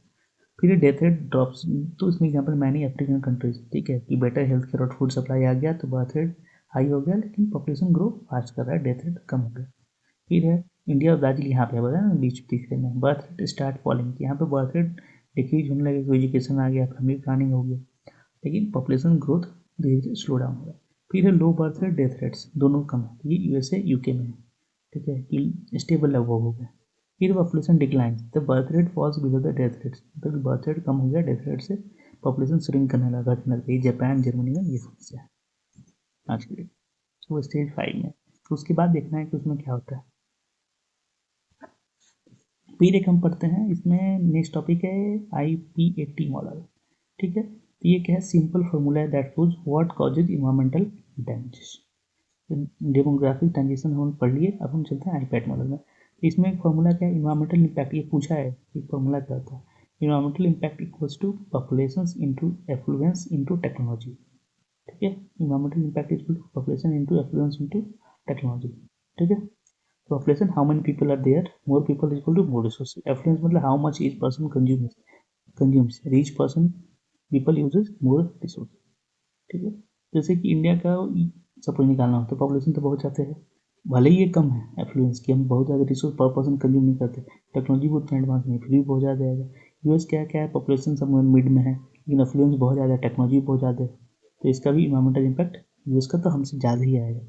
फिर डेथ रेट ड्रॉप्स, तो इसमें एग्जाम्पल मैनी अफ्रीकन कंट्रीज, ठीक है, कि बेटर हेल्थ केयर और फूड सप्लाई आ गया तो बर्थ रेट हाई हो गया, लेकिन पॉपुलेशन ग्रो फास्ट कर रहा है, डेथ रेट कम हो गया। फिर है इंडिया और ब्राजील, यहाँ पे बताया ना बीच तीसरे में, बर्थ रेट स्टार्ट फॉलिंग, यहाँ पे बर्थ रेट डिक्रीज होने लगे, एजुकेशन आ गया, फैमिली प्लानिंग हो गया, लेकिन पॉपुलेशन ग्रोथ धीरे धीरे स्लो डाउन हो रहा है। फिर है low birth rate death rates दोनों कम है, ये यूएसए यूके में है। ठीक है, कि स्टेबल लगभग हो गया। फिर population decline, the birth rate falls below the death rate, मतलब बर्थ रेट कम हो गया, डेथ रेट से पॉपुलेशन श्रिंक करने लगा, घटने लगी। जापान जर्मनी में ये समस्या है आज की डेट। वो स्टेज 5 में, तो उसके बाद देखना है कि उसमें क्या होता है। फिर एक हम पढ़ते हैं, इसमें नेक्स्ट टॉपिक है IP80 मॉडल। ठीक है, तो ये क्या है, सिंपल फॉर्मूला है that shows what causes environmental damages. Demographic transition हम पढ़ लिए, अब हम चलते हैं आईपैड मॉडल में। इसमें एक फॉर्मूला क्या है, इन्वायरमेंटल इम्पैक्ट, ये पूछा है कि फॉर्मूला क्या होता है। Environmental impact equals to population into affluence into technology. ठीक है, environmental impact equal to population into affluence into technology. ठीक है, population how many people are there, more people equal to more resources. Affluence मतलब how much each person consumes, rich person people uses more resource. ठीक है, जैसे कि India का suppose निकालना हो तो पॉपुलेशन तो बहुत जाते हैं, भले ही ये कम है एफ्लुएंस की, हम बहुत ज़्यादा रिसोर्स पर पर्सन कंज्यूम नहीं करते, टेक्नोलॉजी भी उतना एडवांस नहीं, फिर भी बहुत ज़्यादा जाएगा। यूएस क्या क्या है, पॉपुलेशन सब मिड में है, लेकिन एफ्लुएंस बहुत ज़्यादा है, टेक्नोलॉजी बहुत ज़्यादा है, तो इसका भी इन्वायरमेंटल इम्पैक्ट यूएस का तो हमसे ज़्यादा ही आएगा।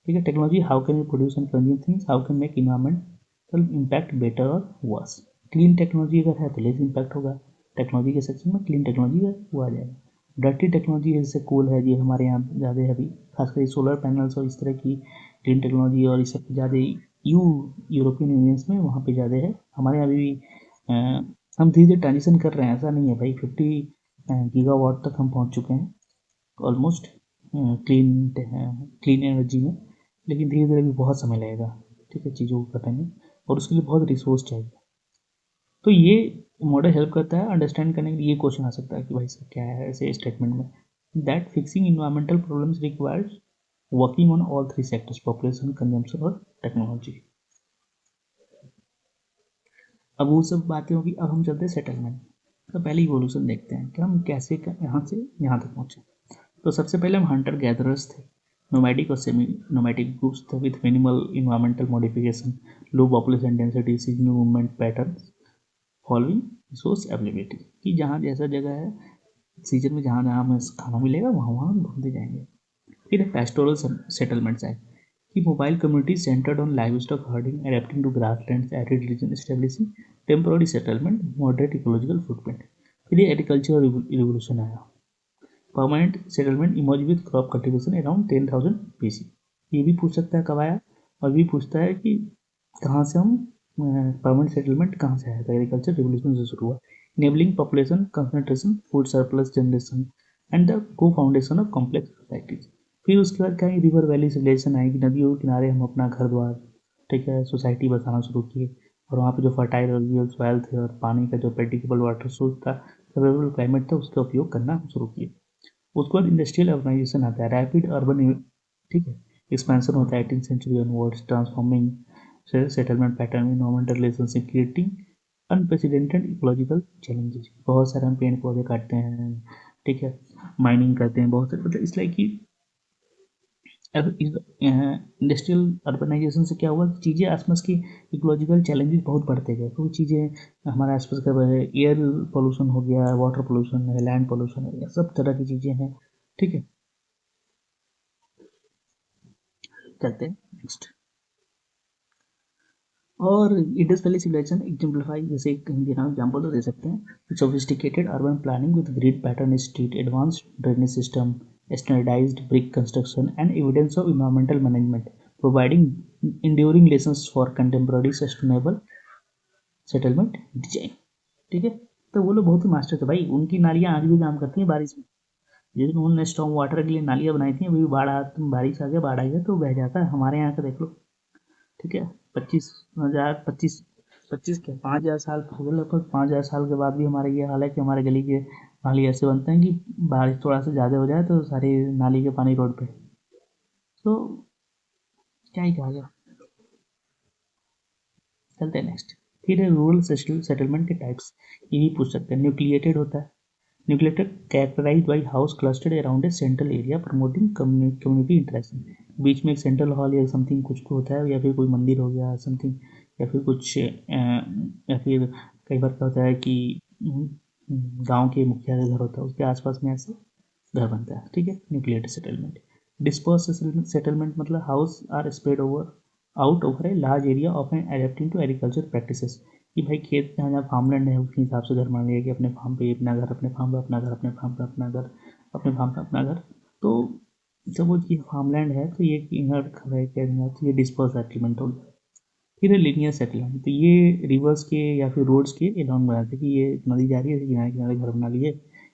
ठीक है, technology how can we produce and consume things, how can make environmental impact better और वर्स। क्लीन टेक्नोलॉजी अगर है तो लेस इम्पैक्ट होगा, टेक्नोलॉजी के सेक्शन में क्लीन टेक्नोलॉजी का वो आ जाएगा। डर्टी टेक्नोलॉजी जैसे कोल है, ये हमारे यहाँ ज़्यादा है अभी, खासकर सोलर पैनल्स और इस तरह की क्लीन टेक्नोलॉजी, और इस सब ज़्यादा यूरोपियन यूनियंस में वहाँ पे ज़्यादा है। हमारे यहाँ अभी हम धीरे धीरे ट्रांजिशन कर रहे हैं, ऐसा नहीं है भाई, 50 गीगावाट तक हम पहुँच चुके हैं ऑलमोस्ट क्लीन क्लीन एनर्जी में, लेकिन धीरे धीरे भी बहुत समय लगेगा। ठीक है, चीज़ों को करने में, और उसके लिए बहुत रिसोर्स चाहिए। तो ये मॉडल हेल्प करता है अंडरस्टैंड करने के लिए। ये क्वेश्चन आ सकता है कि भाई सर क्या है ऐसे स्टेटमेंट में, that fixing environmental problems requires working on all 3 sectors, population, consumption और टेक्नोलॉजी। अब वो सब बातें होगी, अब हम चलते हैं सेटलमेंट। तो पहले इवोल्यूशन देखते हैं कि हम कैसे यहाँ से यहाँ तक पहुँचे। तो सबसे पहले हम हंटर गैदरर्स थे, नोमैडिक और सेमी नोमैडिक ग्रुप्स थे with minimal environmental modification, low population density, seasonal movement pattern following resource availability, कि जहाँ जैसा जगह है सीजन में जहाँ जहाँ हमें खाना मिलेगा वहाँ वहाँ हम ढूंढते जाएंगे। फिर पेस्टोरल सेटलमेंट्स आए कि mobile community centred on livestock herding, adapting to grasslands, arid region, establishing temporary settlement, moderate ecological footprint. फिर ये एग्रीकल्चर रिवोल्यूशन आया, permanent settlement emerge with crop cultivation around 10,000 BC। ये भी पूछ सकता है कब आया, और भी पूछता है कि कहाँ से हम परमानेंट सेटलमेंट कहाँ से आया। तो एग्रीकल्चर रिवोल्यूशन से शुरू हुआ, enabling population concentration, food surplus generation and the को फाउंडेशन ऑफ कॉम्प्लेक्स सोसाइटीज। फिर उसके बाद क्या है, रिवर वैली सिविलाइजेशन आएगी, नदियों के किनारे हम अपना घर द्वार, ठीक है, सोसाइटी बसाना शुरू किए, और वहाँ पे जो फर्टाइल और सॉइल थे और पानी का जो प्रेडिक्टेबल वाटर सोर्स था, फेवरेबल क्लाइमेट था, उसका उपयोग करना हम शुरू किए। उसके बाद इंडस्ट्रियल अर्बनाइजेशन आता है, रैपिड अर्बन, ठीक है, एक्सपेंशन होता है 18th century onwards, transforming settlement pattern, environmental relationship, creating unprecedented ecological challenges. बहुत सारे हम पेड़ पौधे काटते हैं, ठीक है, माइनिंग करते हैं, बहुत सारे, मतलब इसलिए कि इंडस्ट्रियल अर्बनाइजेशन से क्या हुआ, चीज़ें आसपास की इकोलॉजिकल चैलेंजेस बहुत बढ़ते गए, तो चीज़ें हमारे आसपास का एयर पोल्यूशन हो गया, वाटर पोल्यूशन है, लैंड पोल्यूशन है, सब तरह की चीज़ें हैं। ठीक है, चलते हैं नेक्स्ट। और इंडस वैली सिविलाइजेशन एग्जाम्पलीफाई, जैसे कहीं देना एग्जाम्पल तो दे सकते हैं, sophisticated urban planning with grid pattern street, advanced drainage system, standardised brick construction and evidence of environmental management, providing enduring lessons for contemporary sustainable settlement design. ठीक है, तो वो लोग बहुत ही मास्टर थे भाई, उनकी नालियाँ आज भी काम करती हैं बारिश में। जिस दिन उन्होंने स्टॉर्म वाटर के लिए नालियाँ बनाई थी, अभी बारिश आ गया, बाढ़ आ गया तो बह जाता है, हमारे यहाँ का देख लो। ठीक है, 25,000 25 25 क्या 5,000 साल हो गए, लगभग 5,000 साल के बाद भी हमारे ये हाल है कि हमारे गली के नाली ऐसे बनते हैं कि बारिश थोड़ा सा ज़्यादा हो जाए तो सारी नाली के पानी रोड पे, तो क्या ही कहा जाए। चलते हैं नेक्स्ट। फिर है रूरल सेटलमेंट के टाइप्स, ये भी पूछ सकते हैं। न्यूक्लिएटेड होता है, nucleated characterised by house clustered around a central area promoting community interaction, बीच में एक सेंट्रल हॉल या समथिंग कुछ होता है, या फिर कोई मंदिर हो गया समथिंग, या फिर कुछ या फिर कई बार क्या होता है कि गांव के मुखिया का घर होता है, उसके आसपास में ऐसे घर बनता है। ठीक है, न्यूक्लिएटेड सेटलमेंट। डिस्पर्स सेटलमेंट मतलब house are spread over out over a large area of an adapting to agriculture practices, कि भाई खेत जहाँ जहाँ फार्मलैंड है उसके हिसाब से घर मान लिया कि अपने फार्म पे अपना घर, अपने फार्म पे अपना घर, अपने फार्म पे अपना घर, अपने फार्म पे अपना घर। तो सपोज कि फार्मलैंड है तो ये इनर्ट है क्या, तो ये डिस्पर्स सेटलमेंट हो गया। फिर लिनियर सेटलमेंट, तो ये रिवर्स के या फिर रोड्स के एलॉन्ग बनाते कि ये नदी जा रही है किनारे किनारे घर बना लिए,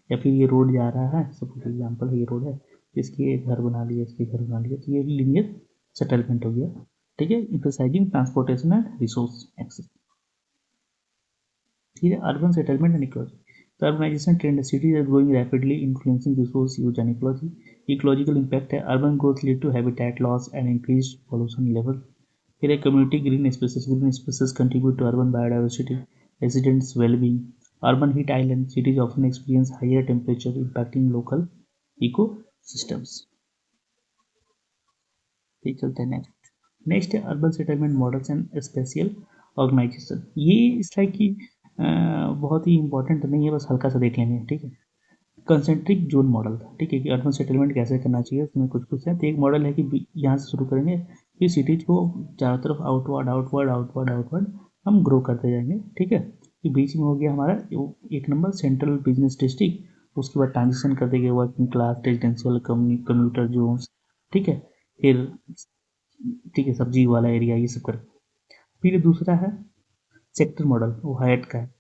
या फिर ये रोड जा रहा है, सपोज एग्जाम्पल ये रोड है, इसके घर बना लिए, इसके घर बना लिए, तो ये लिनियर सेटलमेंट हो गया। ठीक है, emphasizing transportation and resource access. ठीक है, अर्बन सेटलमेंट एंड इकोलॉजी, तो urbanization trend, cities are growing rapidly influencing resource use and ecology. Ecological impact है, urban growth lead to habitat loss and increase pollution level. फिर एक community green spaces contribute to urban biodiversity, residents wellbeing. Urban heat island, cities often experience higher temperature impacting local ecosystems. ठीक, चलते हैं next. Next है urban settlement models and spatial organisation. ये इस type की बहुत ही इंपॉर्टेंट नहीं है, बस हल्का सा देख लेंगे। ठीक है, कंसेंट्रिक जोन मॉडल था, ठीक है, कि अर्बन सेटलमेंट कैसे करना चाहिए, उसमें कुछ कुछ है। तो एक मॉडल है कि यहाँ से शुरू करेंगे, फिर सिटीज को चारों तरफ आउटवर्ड आउटवर्ड आउटवर्ड आउटवर्ड हम ग्रो करते जाएंगे। ठीक है, कि बीच में हो गया हमारा एक नंबर सेंट्रल बिजनेस डिस्ट्रिक्ट, उसके बाद ट्रांजिशन कर देंगे working class, residential, commuter zones. ठीक है, फिर ठीक है सब्जी वाला एरिया, ये सब कर। फिर दूसरा है सेक्टर मॉडल, वो हायट का है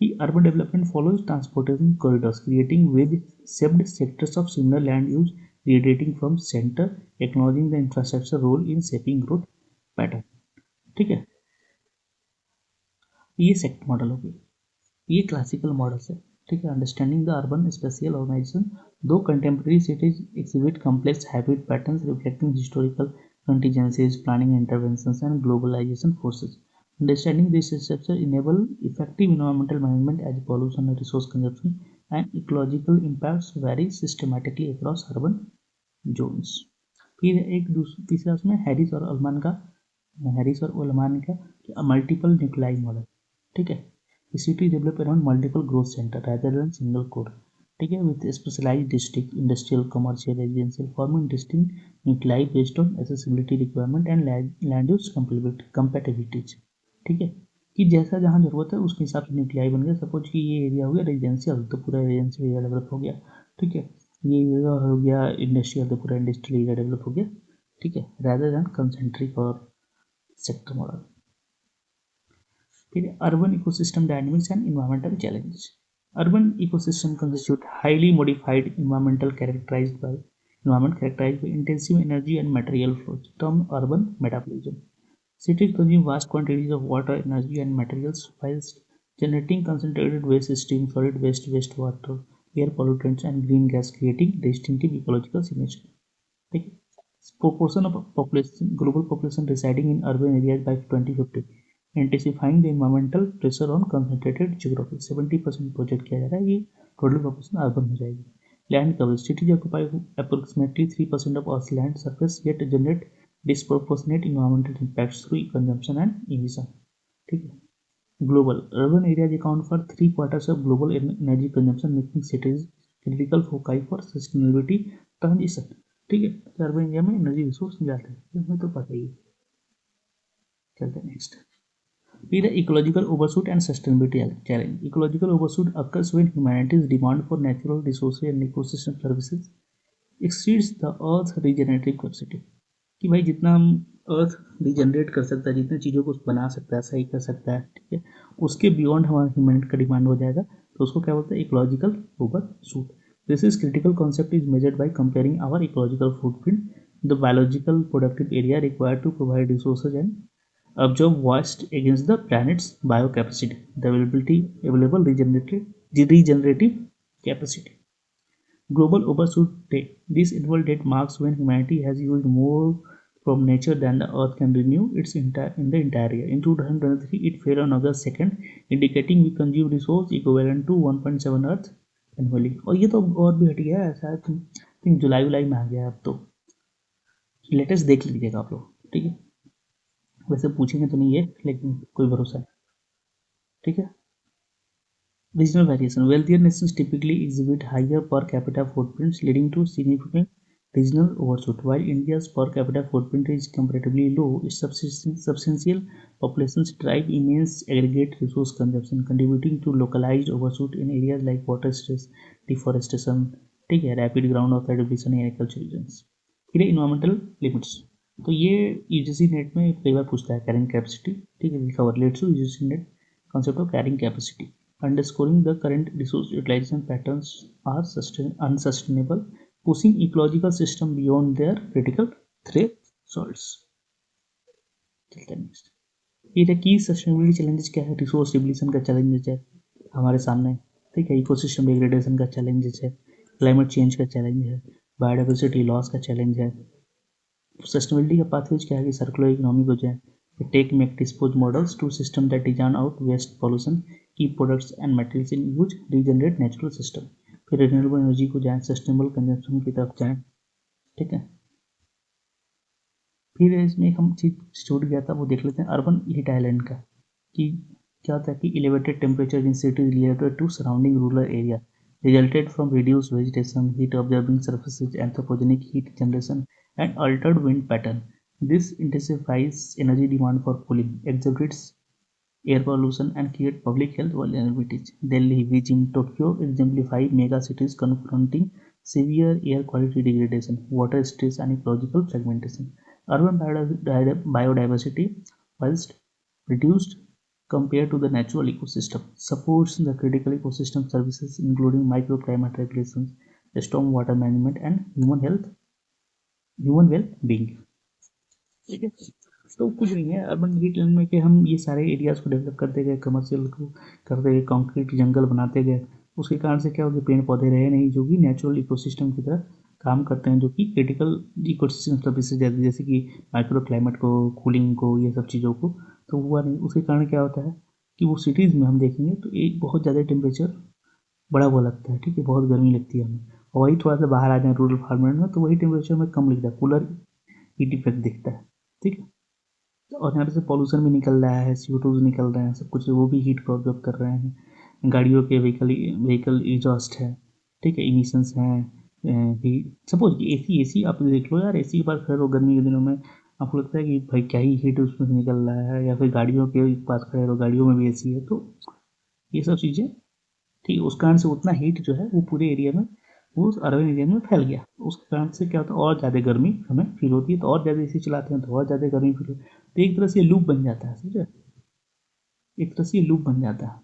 कि urban development follows transportation corridors, creating wedge-shaped sectors of similar land use radiating from center, acknowledging the infrastructure role in shaping growth pattern। ठीक है, ये सेक्टर मॉडल हो गई, ये क्लासिकल मॉडल्स है। ठीक है, understanding the urban spatial organization, दो contemporary cities exhibit complex habit patterns reflecting historical contingencies, planning interventions, and globalization forces. Understanding this structure enable effective environmental management as pollution, resource consumption, and ecological impacts vary systematically across urban zones। फिर एक तीसरा उसमें Harris और ओलमान का multiple nuclei model. ठीक है, city develop around multiple growth center rather than single core। ठीक है, with specialized district, industrial, commercial, residential, forming distinct nuclei based on accessibility requirement and land use compatibilities। ठीक है, कि जैसा जहाँ जरूरत है उसके हिसाब से न्यूक्लियाई बन गया। सपोज कि ये एरिया हो गया रेजिडेंशियल, तो पूरा रेजिडेंशियल एरिया डेवलप हो गया। ठीक है, ये एरिया हो गया इंडस्ट्रियल, तो पूरा इंडस्ट्रियल एरिया डेवलप हो गया। ठीक है, rather than concentric और सेक्टर मॉडल। फिर urban ecosystem dynamics and environmental challenges. Urban ecosystem constitute highly modified environment characterized by intensive energy and material flows, termed urban metabolism। Cities consume vast quantities of water, energy, and materials while generating concentrated waste streams, solid waste, wastewater, air pollutants, and green gas, creating distinctive ecological signature। ठीक है, proportion of population, global population residing in urban areas by 2050, intensifying the environmental pressure on concentrated geography। 70% project किया जा रहा है, ये total population urban हो जाएगी। Land coverage, cities occupy approximately 3% of Earth's land surface yet generate disproportionate environmental impacts through consumption and emission। ठीक है, global urban areas account for 3/4 of global energy consumption, making cities critical foci for sustainability transition। ठीक है, urban area में energy resource जाते हैं, इसमें तो पता ही है। चलते हैं नेक्स्ट। फिर ecological overshoot and sustainability challenge. Ecological overshoot occurs when humanity's demand for natural resources and ecosystem services exceeds the earth regenerative capacity। कि भाई जितना हम अर्थ रिजनरेट कर सकता है, जितनी चीज़ों को बना सकता है, सही कर सकता है, ठीक है, उसके बियॉन्ड हमारा ह्यूमैनिटी का डिमांड हो जाएगा, तो उसको क्या बोलते हैं, ecological overshoot. This is critical concept is measured by comparing our ecological footprint, the biological productive area required to provide resources and absorb waste against the planet's biocapacity, the available regenerative capacity। Global overshoot date. This annual date marks when humanity has used more from nature than the Earth can renew in the entire year। In 2023, it fell on August 2nd, indicating we consume resource equivalent to 1.7 Earth annually। और ये तो और भी हट गया है, शायद think जुलाई में आ गया है अब तो, लेटेस्ट देख लीजिएगा आप लोग। ठीक है, वैसे पूछेंगे तो नहीं है, लेकिन कोई भरोसा नहीं। ठीक है, regional variation। Wealthier nations typically exhibit higher per capita footprints, leading to significant regional overshoot. While India's per capita footprint is comparatively low, its substantial populations drive immense aggregate resource consumption, contributing to localized overshoot in areas like water stress, deforestation, ठीक है, rapid ground water depletion in agriculture regions. फिर environmental limits, तो ये UGC net में कई बार पूछता है carrying capacity, ठीक है, cover let's to UGC NET concept of carrying capacity, underscoring the current resource utilization patterns are unsustainable, pushing ecological system beyond their critical thresholds. चलते हैं नेक्स्ट। ये की सस्टेनेबिलिटी चैलेंजेस क्या है, रिसोर्स डिप्लीशन का challenges है हमारे सामने, ठीक है, इकोसिस्टम डिग्रेडेशन का चैलेंजेस है, क्लाइमेट चेंज का चैलेंज है, बायोडाइवर्सिटी लॉस का चैलेंज है। सस्टेनेबिलिटी का पाथवेज क्या है कि सर्कुलर इकोनॉमी को जो है take make dispose models to system that design out waste pollution, keep products and materials in use, regenerate natural system। फिर रिन्यूएबल एनर्जी को जाएं, सस्टेनेबल कंजम्पशन की तरफ जाएं, ठीक है। फिर इसमें हम चीज छूट गया था वो देख लेते हैं अर्बन हीट आइलैंड का, कि क्या होता है कि elevated temperature in cities related to surrounding rural area resulted from reduced vegetation, heat absorbing surfaces, anthropogenic heat generation and altered wind pattern. This intensifies energy demand for cooling, exaggerates air pollution and creates public health vulnerabilities. Delhi, Beijing, Tokyo exemplify mega cities confronting severe air quality degradation, water stress and ecological fragmentation. Urban biodiversity, whilst reduced compared to the natural ecosystem, supports the critical ecosystem services including microclimate regulations, stormwater management and human well-being। ठीक है, तो कुछ नहीं है urban heat land में कि हम ये सारे एरियाज को डेवलप करते गए, कमर्शियल को करते गए, कंक्रीट जंगल बनाते गए, उसके कारण से क्या हो गया, पेड़ पौधे रहे नहीं जो कि नेचुरल इकोसिस्टम की तरह काम करते हैं, जो कि क्रिटिकल इकोसिस्टम सर्विसेज जैसे कि माइक्रो क्लाइमेट को, कूलिंग को, ये सब चीज़ों को, तो हुआ नहीं। उसके कारण क्या होता है कि वो सिटीज़ में हम देखेंगे तो एक बहुत ज़्यादा टेम्परेचर बड़ा हुआ लगता है, ठीक है, बहुत गर्मी लगती है हमें, और वही थोड़ा सा बाहर आ जाए रूरल फार्मेंट में तो वही टेम्परेचर में कम लिखता है, कूलर हीट इफेक्ट दिखता है, ठीक है। और यहाँ पे से पॉल्यूशन भी निकल रहा है, CO2 निकल रहे हैं, सब कुछ वो भी हीट को ऑब्जॉर्ब कर रहे हैं, गाड़ियों के व्हीकल एग्जॉस्ट है, ठीक है, इमिशंस हैं, सपोज एसी आप देख लो यार, एसी के पास खड़े हो गर्मी के दिनों में आपको लगता है कि भाई क्या ही हीट उसमें से निकल रहा है, या फिर गाड़ियों के पास खड़े रहो, गाड़ियों में भी एसी है, तो ये सब चीज़ें, ठीक है, उस कारण से उतना हीट जो है वो पूरे एरिया में, वो अर्बन एरिया में फैल गया, उसके कारण से क्या होता है और ज़्यादा गर्मी हमें फील होती है, तो और ज़्यादा एसी चलाते हैं तो और ज़्यादा गर्मी फील होती है, तो एक तरह से लूप बन जाता है, समझे, एक तरह से लूप बन जाता है,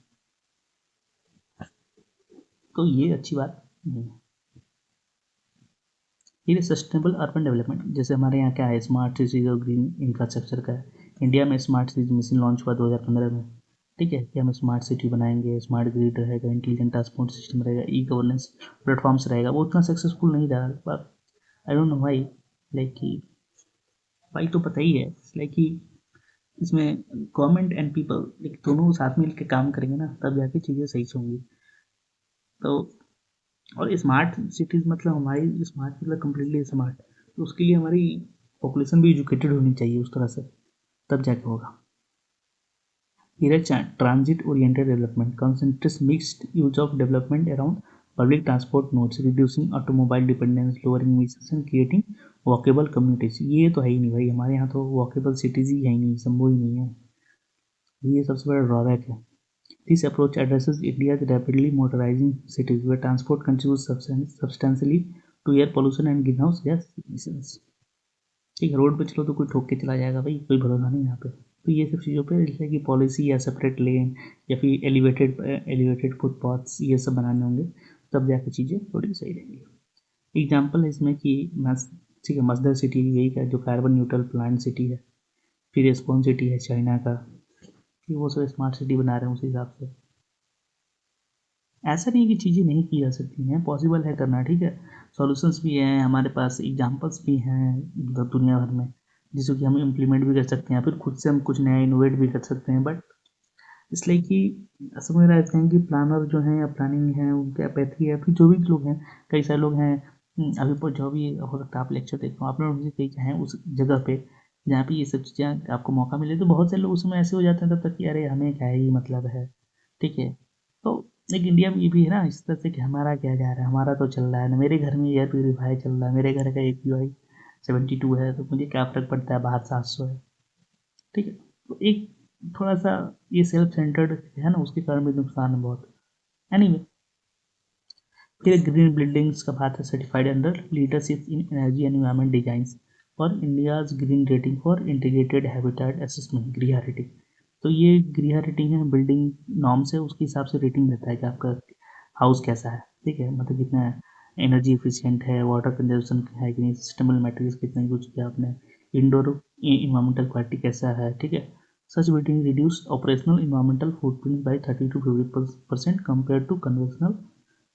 तो ये अच्छी बात नहीं है। ये सस्टेनेबल अर्बन डेवलपमेंट, जैसे हमारे यहाँ क्या है, स्मार्ट सिटीज और ग्रीन इंफ्रास्ट्रक्चर का है। इंडिया में स्मार्ट सिटी मिशन लॉन्च हुआ 2015 में, ठीक है, कि हम स्मार्ट सिटी बनाएंगे, स्मार्ट ग्रिड रहेगा, इंटेलिजेंट ट्रांसपोर्ट सिस्टम रहेगा, ई गवर्नेंस प्लेटफॉर्म्स रहेगा, वो उतना सक्सेसफुल नहीं रहा, पर I don't know why, like कि वाई तो पता ही है, लाइक कि इसमें गवर्नमेंट एंड पीपल लाइक दोनों साथ में मिलकर काम करेंगे ना, तब जाके चीज़ें सही से होंगी। तो और स्मार्ट सिटीज़ मतलब हमारी स्मार्ट मतलब कम्प्लीटली स्मार्ट, तो उसके लिए हमारी पॉपुलेशन भी एजुकेटेड होनी चाहिए उस तरह से, तब जाके होगा। Transit oriented development concentrates mixed use of development around public transport nodes, reducing automobile dependence, lowering emissions and creating walkable communities. ये तो है ही नहीं भाई, हमारे यहाँ तो वॉकेबल सिटीज़ ही है ही नहीं, संभव ही नहीं है, ये सबसे बड़ा ड्रॉबैक है। This approach addresses India's rapidly motorizing cities, where transport contributes substantially to air pollution and greenhouse gas emissions। ठीक है, रोड पे चलो तो कोई ठोक के चला जाएगा भाई, कोई भरोसा नहीं यहाँ पे, तो ये सब चीज़ों पे जैसे कि पॉलिसी या सेपरेट लेन या फिर एलिवेटेड फुटपाथ्स ये सब बनाने होंगे, तब जाकर चीज़ें थोड़ी सही रहेंगी। एग्जाम्पल है इसमें कि ठीक है, मसदर सिटी यही का जो कार्बन न्यूट्रल प्लांट सिटी है, फिर एस्पोन सिटी है चाइना का, कि वो सब स्मार्ट सिटी बना रहे हैं उस हिसाब से। ऐसा नहीं कि चीज़ें नहीं की जा सकती हैं, पॉसिबल है करना, ठीक है, सॉल्यूशंस भी हैं हमारे पास, एग्जांपल्स भी हैं मतलब दुनिया भर में, जिसको कि हम इम्प्लीमेंट भी कर सकते हैं, फिर खुद से हम कुछ नया इनोवेट भी कर सकते हैं, बट इसलिए कि समझ रहते हैं कि प्लानर जो हैं या प्लानिंग है उनकी अपैथी है, फिर जो भी लोग हैं, कई सारे लोग हैं, अभी पर जो भी हो सकता है आप लेक्चर देखो, आप लोग कई हैं उस जगह पे जहाँ पे ये सब चीज़ें आपको मौका मिले, तो बहुत से लोग उसमें ऐसे हो जाते हैं तब तक कि अरे हमें क्या ही मतलब है, ठीक है, तो लेकिन इंडिया में ये भी है ना इस तरह से कि हमारा क्या जा रहा है, हमारा तो चल रहा है ना, मेरे घर में एयर प्यूरीफायर चल रहा है, मेरे घर का AQI 72 है, तो मुझे क्या फ़र्क पड़ता है बाहर 700 है। ठीक है, तो एक थोड़ा सा ये सेल्फ सेंटर्ड है ना, उसके कारण भी नुकसान है बहुत। एनीवे, फिर ग्रीन बिल्डिंग्स का बात है, certified under leadership in energy and environment designs और India's green rating for integrated habitat assessment, ग्रीहा रेटिंग। तो ये ग्रीहा रेटिंग है, बिल्डिंग नॉर्म्स है, उसके हिसाब से रेटिंग रहता है कि आपका हाउस कैसा है। ठीक है, मतलब कितना एनर्जी एफिशिएंट है, वाटर कंजर्वेशन है कि नहीं, सस्टेनेबल मटेरियल्स कितने यूज किया आपने, इंडोर इन्वायरमेंटल क्वालिटी कैसा है। ठीक है, such building reduce operational environmental footprint by 30 to 50% compare to conventional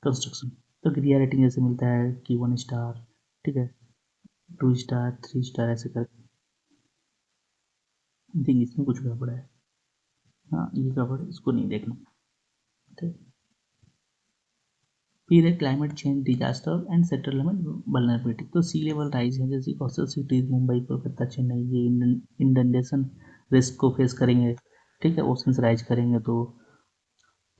construction. तो ग्रीहा रेटिंग जैसे मिलता है कि 1 स्टार, ठीक है, 2 स्टार, 3 स्टार, ऐसे करके। देखिए इसमें कुछ गड़बड़ है, हाँ ये गड़बड़ है, इसको नहीं देखना। ठीक, फिर है climate change disaster and settlement vulnerability. तो सी लेवल राइज है, जैसे कोस्टल सिटीज मुंबई, कोलकाता, चेन्नई, ये इंडेंडेशन रिस्क को फेस करेंगे। ठीक है, ओशंस राइज करेंगे तो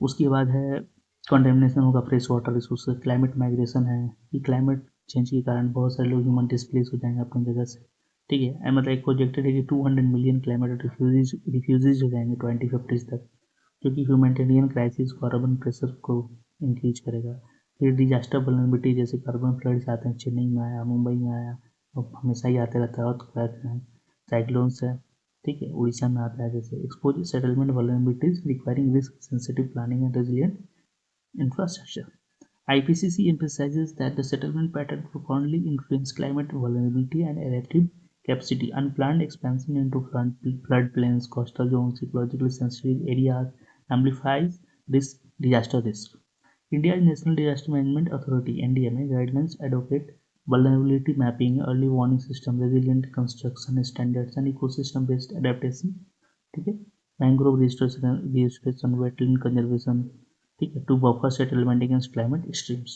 उसके बाद है कंटेमिनेशन होगा fresh water resource, climate migration है कि क्लाइमेट चेंज के कारण बहुत सारे लोग ह्यूमन डिस्प्लेस हो जाएंगे अपनी जगह से। ठीक है, मतलब एक प्रोजेक्टेड है कि 200 मिलियन क्लाइमेट रिफ्यूजीज हो जाएंगे 2050 तक, जो कि ह्यूमैनिटेरियन क्राइसिस को, अर्बन प्रेशर को इंक्रीज करेगा। फिर डिजास्टर वल्नरेबिलिटी, जैसे कार्बन फ्लड्स आते हैं, चेन्नई में आया, मुंबई में आया, और हमेशा ही आते रहता है, अर्थक्वेक है, साइक्लोन्स है। ठीक है, उड़ीसा में आता है, जैसे expose settlement vulnerabilities requiring risk sensitive planning and resilient infrastructure. IPCC emphasizes that the settlement pattern profoundly influence climate vulnerability and adaptive capacity. Unplanned expansion into floodplains, coastal zones, ecologically sensitive areas amplifies this disaster risk. India's National Disaster Management Authority (NDMA) guidelines advocate vulnerability mapping, early warning system, resilient construction standards, and ecosystem-based adaptation. ठीक है, mangrove restoration, wetland conservation, ठीक है, to buffer settlement against climate extremes.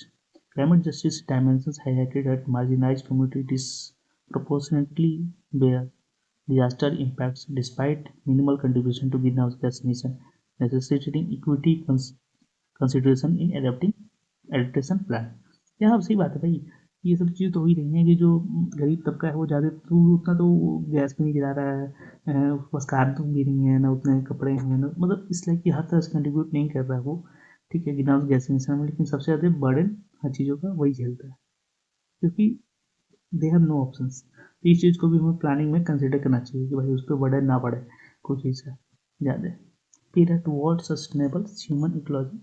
Climate justice dimensions highlighted that marginalized community disproportionately bear disaster impacts despite minimal contribution to greenhouse gas emission, necessitating equity consideration in adaptation plan। यहाँ सही बात है भाई, ये सब चीज़ तो हो ही रही है कि जो गरीब तबका है वो ज़्यादा तो उतना तो गैस में नहीं गिरा रहा है, उसके पास कार तो भी नहीं है ना, उतने कपड़े हैं ना, मतलब इस लाइक कि हर तरह से कंट्रीब्यूट नहीं कर रहा है वो। ठीक है, ग्रीन हाउस गैस इमिशन में, लेकिन सबसे ज़्यादा बर्डन हर चीज़ों का वही झेलता है, क्योंकि दे हैव नो ऑप्शंस। तो इस चीज़ को भी हमें प्लानिंग में कंसिडर करना चाहिए कि भाई उस पर बर्डन ना पड़े कोई चीज़ का ज़्यादा। फिर है toward sustainable human ecology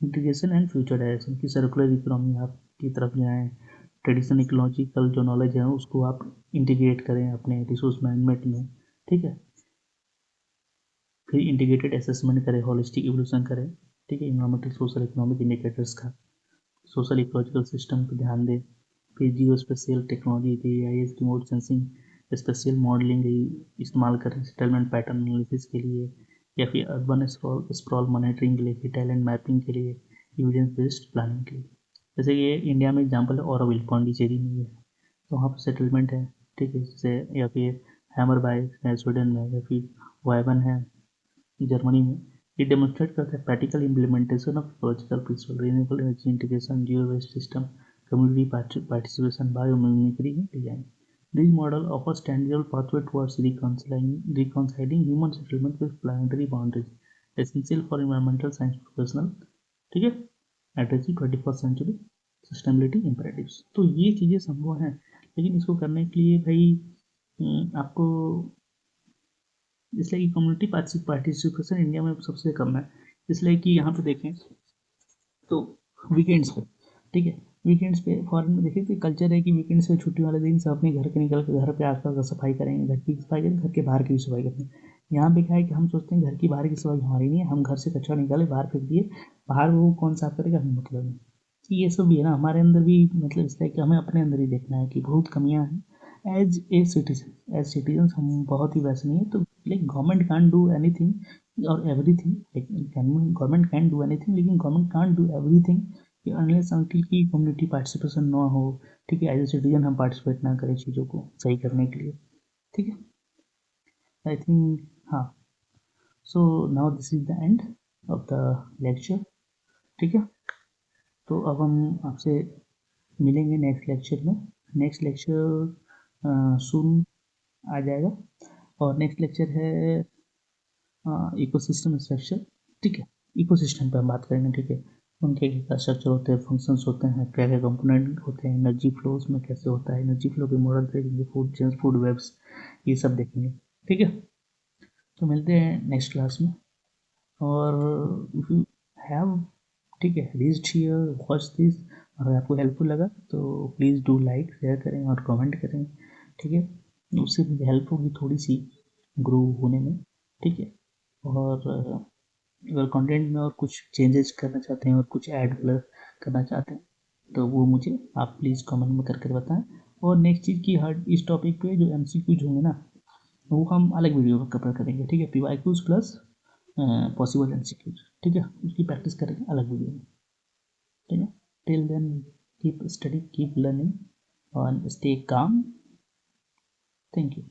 integration and future direction, की सर्कुलर इकोनॉमी आप की तरफ जाएँ, ट्रेडिशनल इकोलॉजिकल जो नॉलेज है उसको आप इंटीग्रेट करें अपने रिसोर्स मैनेजमेंट में। ठीक है, फिर इंटीग्रेटेड असेसमेंट करें, होलिस्टिक इवोल्यूशन करें। ठीक है, इन्वायरमेंटल सोशल इकोनॉमिक इंडिकेटर्स का, सोशल इकोलॉजिकल सिस्टम पर ध्यान दें। फिर जियो स्पेशियल टेक्नोलॉजी थी, AIS remote sensing, spatial modelling इस्तेमाल करें सेटलमेंट पैटर्न एनालिसिस के लिए, या फिर अर्बन स्प्रॉल मॉनिटरिंग के लिए, फिर टैलेंट मैपिंग के लिए, एविडेंस बेस्ड प्लानिंग के लिए। जैसे ये इंडिया में एग्जाम्पल है ऑरोविल, पौंडीचेरी में, ये तो वहाँ पर सेटलमेंट है। ठीक है, जैसे या फिर हैमरबाई है स्वीडन में, या फिर वाइबन है जर्मनी में। ये डेमोन्स्ट्रेट करता है practical implementation of ecological principle, renewable energy integration, geo waste system, community participation, biomimicry design. This model offers tangible pathway towards reconciling human settlement with planetary boundaries, essential for environmental science professional। ठीक है, addressing 21st century sustainability imperatives। तो ये चीज़ें संभव हैं, लेकिन इसको करने के लिए भाई आपको, इसलिए कि कम्युनिटी पार्टिसिपेशन इंडिया में सबसे कम है। इसलिए कि यहाँ पे देखें तो वीकेंड्स पे, ठीक है, वीकेंड्स पे फॉरेन में देखिए कि कल्चर है कि वीकेंड्स पे छुट्टी वाले दिन सब अपने घर के निकल के घर पे आसपास का सफाई करेंगे, घर की सफाई करेंगे, घर के बाहर की भी सफाई करेंगे। यहाँ पे क्या है कि हम सोचते हैं घर की बाहर की सफाई हमारी नहीं है, हम घर से कचरा निकाले बाहर फेंक दिए, बाहर वो कौन साफ करेगा, हमें मतलब नहीं। तो ये सब भी है ना हमारे अंदर भी, मतलब इसलिए कि हमें अपने अंदर ही देखना है कि बहुत कमियाँ हैं एज सिटीजन हम बहुत ही वैसे नहीं है। तो like government can't do anything और everything, like government can do anything, लेकिन गवर्नमेंट कांट डू एवरीथिंग कि अनलेस अंटिल की कम्युनिटी पार्टिसिपेशन ना हो। ठीक है, एज ए सिटीजन हम पार्टिसिपेट ना करें चीज़ों को सही करने के लिए। ठीक है, आई थिंक, हाँ, so now this is the end of the lecture. ठीक है, तो अब हम आपसे मिलेंगे नेक्स्ट लेक्चर में। नेक्स्ट लेक्चर सून आ जाएगा, और नेक्स्ट लेक्चर है इकोसिस्टम स्ट्रक्चर। ठीक है, इकोसिस्टम पे हम बात करेंगे। ठीक है, उनके क्या स्ट्रक्चर होते हैं, फंक्शंस होते हैं, क्या क्या कंपोनेंट होते हैं, एनर्जी फ्लोज में कैसे होता है, एनर्जी फ्लो के मॉडल देखेंगे, फूड चेन्स, फूड वेब्स, ये सब देखेंगे। ठीक है, तो मिलते हैं नेक्स्ट क्लास में। और इफ यू हैव, ठीक है, रीच्ड हियर, वॉच दिस, अगर आपको हेल्पफुल लगा तो प्लीज़ डू लाइक, शेयर करें और कमेंट करें। ठीक है, उससे मुझे हेल्प होगी थोड़ी सी ग्रो होने में। ठीक है, और अगर कंटेंट में और कुछ चेंजेस करना चाहते हैं और कुछ ऐड करना चाहते हैं तो वो मुझे आप प्लीज़ कमेंट में करके बताएं। और नेक्स्ट चीज़ की हर इस टॉपिक पे जो MCQs होंगे ना, वो हम अलग वीडियो में कवर करेंगे। ठीक है, PYQs प्लस पॉसिबल MCQs। ठीक है, उसकी प्रैक्टिस करेंगे अलग वीडियो में। ठीक है, till then keep study, keep learning, और स्टे काम। Thank you.